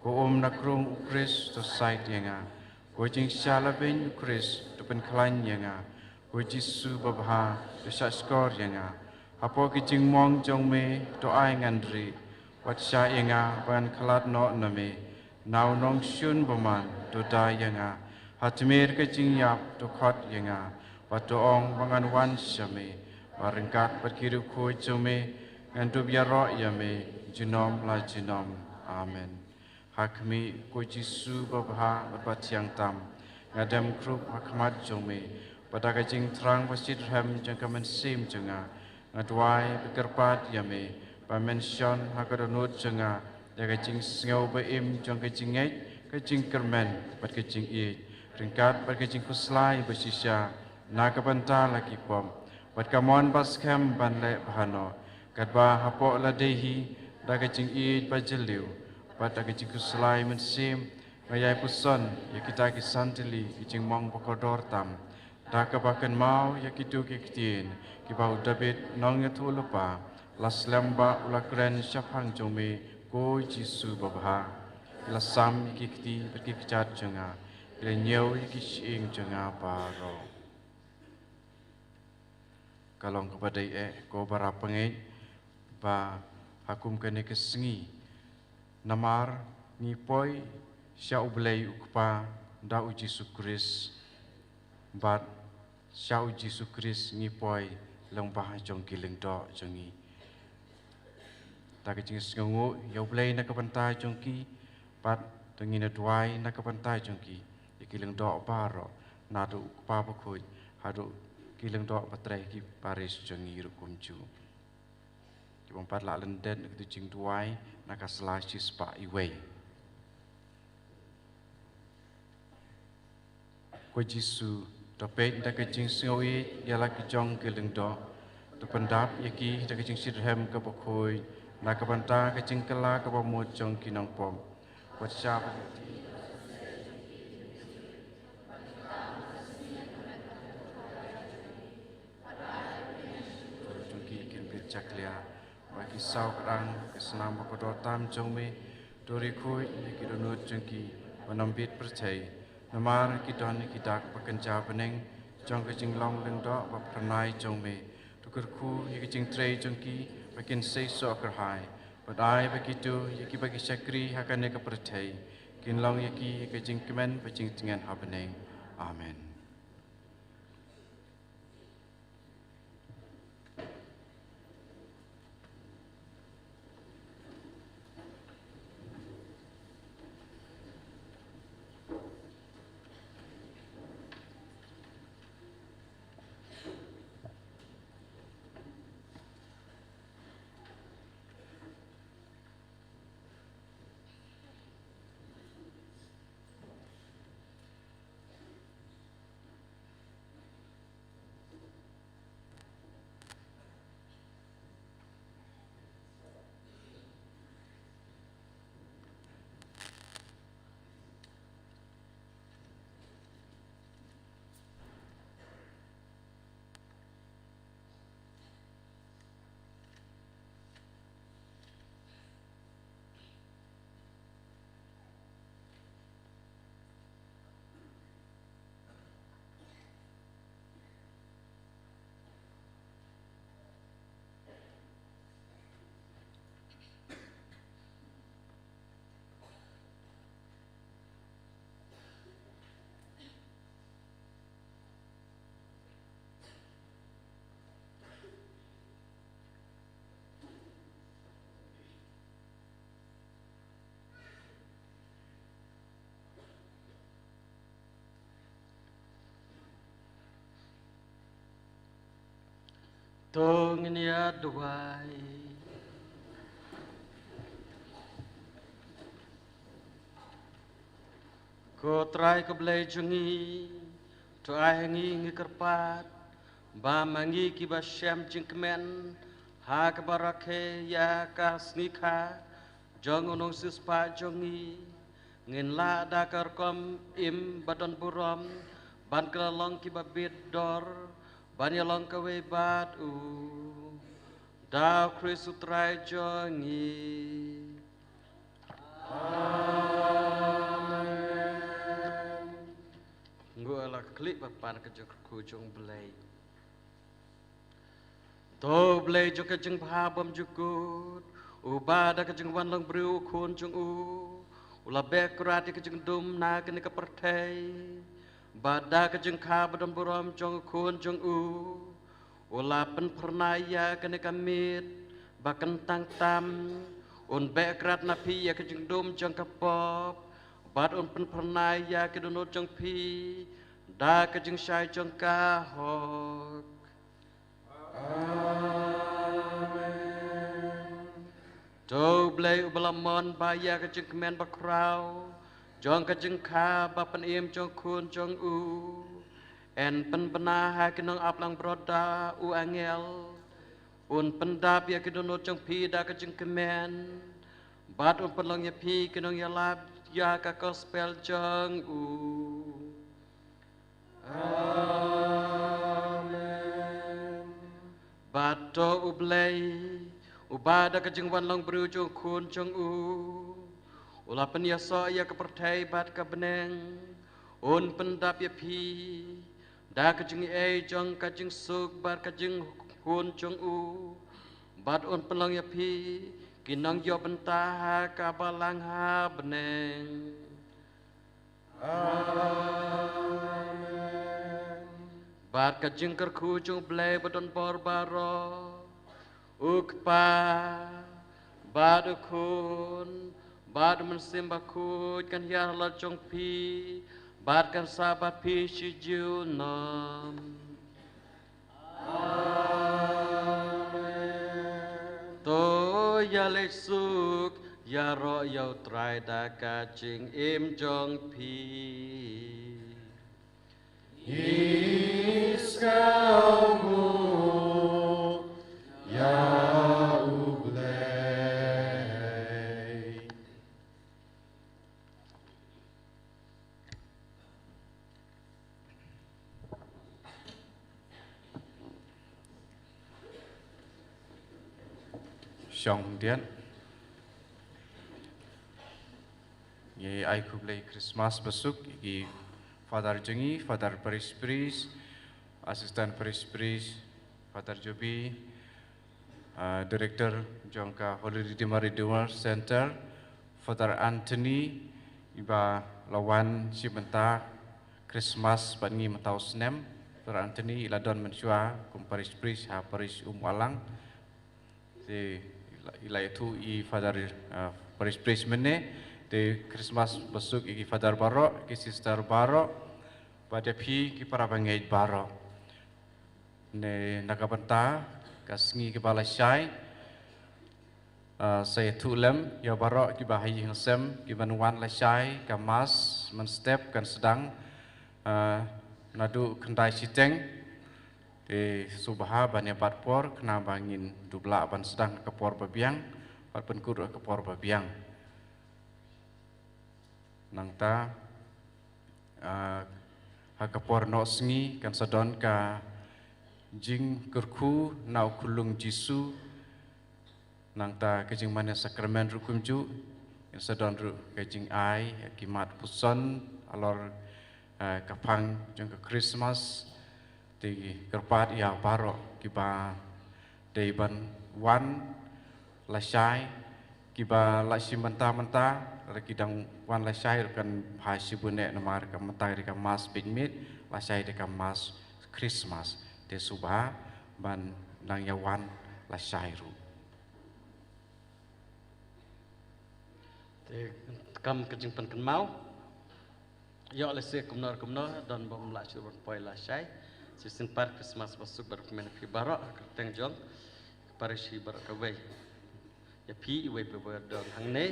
ko nakrung ukris tu sait yanga ko jing shalabin ukris tu pen klan yanga ko jisu babha tu saskor yanga apo ki jing mong jong me to ai ngandri wat sha yanga ban khalat no na me now nong shun baman to da yanga hatmir ke jing yap to khot yanga wat to ong bangan wan shame warengkat perkiru ko jome ngan to biaro yame jinom la jinom amen hakmi ko jisu babha bat yang tam ngadam krup hakmat jome pada ke jing trang wasit ham jang kamen sim jenga ngadwai bekerpat yame pamension hakadonut jenga jaga jing ngau beim jong ke jingai ke jing kermen pat ke jing i ringkat pat ke jing kuslai besisya na kapanta lagi pom pat kamon bas kem ban le bahano kadba hapo la dehi da ke jing i bajeliu pat ke jing kuslai mensim ngayai puson ya kita ki santili jing mong pokodor tam da kabakan mau ya kitu ke kitien ki bau David nong ya tu lupa las lamba ula kren syafang jome ko jisu babha la sam ki kiti ki kichat jenga le nyau ki sing jenga paro kalong kepada ko bara pengai ba hakum kene kesengi namar ni poi sya ublei ukpa da uji sukris bat sya uji sukris ni poi long bah jong kileng do jongi ta ke jing sngu yo blei na kapanta jongki pat tengina duai na kapanta jongki ikileng do baro na do pa pa khoi hadu kileng do patre ki paris jongi rukumju ki bom pat la lenden ke jing duai na ka slash spa iwei ko jisu to pe ta ke jing sngi ya la ki jong kileng do to pendap yaki ta ke jing sirhem ka khoi na kapanta ke cingkela ke pamut jong kinong pom wat sya jong ki kin bir chaklia wa ki sau krang ke senam ko tam jong me dori khoi ki donut jong ki wanam bit percai namar ki don ki dak pakenja beneng jong ke jinglong leng do ba pranai jong me tukur khu ki jing trei jong ki makin say soccer high but I begitu yaki bagi syakri hakane ka percaya kin long yaki ka jing kemen pacing tingan habeneng amen Tong niya duway ko try ko blay jungi to ay ngi kerpat ba mangi ki ba syam jingkmen ha ka barake ya ka snika jong unong sispa jongi ngin la da kar kom im badon buram ban kelalong ki ba bid dor ban yalong ka we bat u da Kristus try jongi Ngala klik papan ke jong kujung belai. To belai jong ke jong phabam jukut. Ubada ke jong wan lang briu kun jong u. Ula bekrati ke jong dum na ke ke pertai. Bada ke jong kha badam buram jong kun jong u. Ula pen pernaya ke kamit. Bakan tang tam. Un bekrat na pi ya ke jong dum jong kapop. Bad un pen pernaya ke donot jong pi. Da ke jeng syai jeng kahok. Amen. Do blay ubalamon baya ke jeng kemen bakrau. Jong ke jeng ka bapan im jong kun jong u. En pen benaha ke nong aplang broda u angel. Un pendap ya ke donot jong pi da ke jeng kemen. Bad un penlong ya pi ke nong ya lab ya ka gospel jong u. Amen. Bato ublay, ubada kajeng wan long bru jong kun jong u. Ula penyaso ya kepertai bat kabeneng, un pendap ya pi. Da kajeng jong kajeng suk bat kajeng kun jong u. Bat un penlong ya pi, kinong yo bentah kabalang ha beneng. Amen. Bat kajing kerku jung blay badon bor baro. Ukpa bad ukun bad mensimba kut kan ya la jong pi bad kan sabat pi shijunam. Amen. To ya lesuk ya ro yau trai da kajing im jong pi. Iskaumu ya ublay. Syong dian. Ye ai kublay Christmas besuk i Father Jengi, Father Paris, Asisten Paris, Father Jobi, Director Jongka Holy Redeemer Redeemer Center, Father Anthony, iba lawan sebentar Christmas bangi matau senem, Father Anthony iladon mensua kum Paris ha Paris alang, si ila itu i Father Paris mene. De Christmas besuk iki Father Baro, iki Sister Baro, pada pi ki para bangai Baro. Ne nakabenta kasngi ki bala syai. Saya tulem ya Baro ki bahayi ngasem ki banuan la syai kamas men step kan sedang nadu kendai siteng de subaha banya batpor kena bangin dubla ban sedang kepor babiang pat penkur kepor babiang. Nangta hakapor no sngi kan sadon ka jing kerku nau kulung Jisu nangta kejing mana sakramen rukumju kan sadon ru kejing ai kimat puson alor kapang jeng ke Christmas di kerpat ya baro kiba deiban wan lasai kiba lasi mentah rekidang wan lasai kan phasi bune namar ka mentai ka mas pigmit lasai de ka mas Christmas de subha ban nang yawan lasai ru Te kam kejing pen mau yo lese kumnor dan bom la chur poi lasai season par Christmas masuk berkemen pi barak teng jong parisi barak kawai ya pi iwe berdong hang ne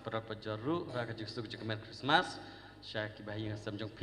para pajaru ra ka jisuk jikemen Christmas sya ki bayi ngasam jong pi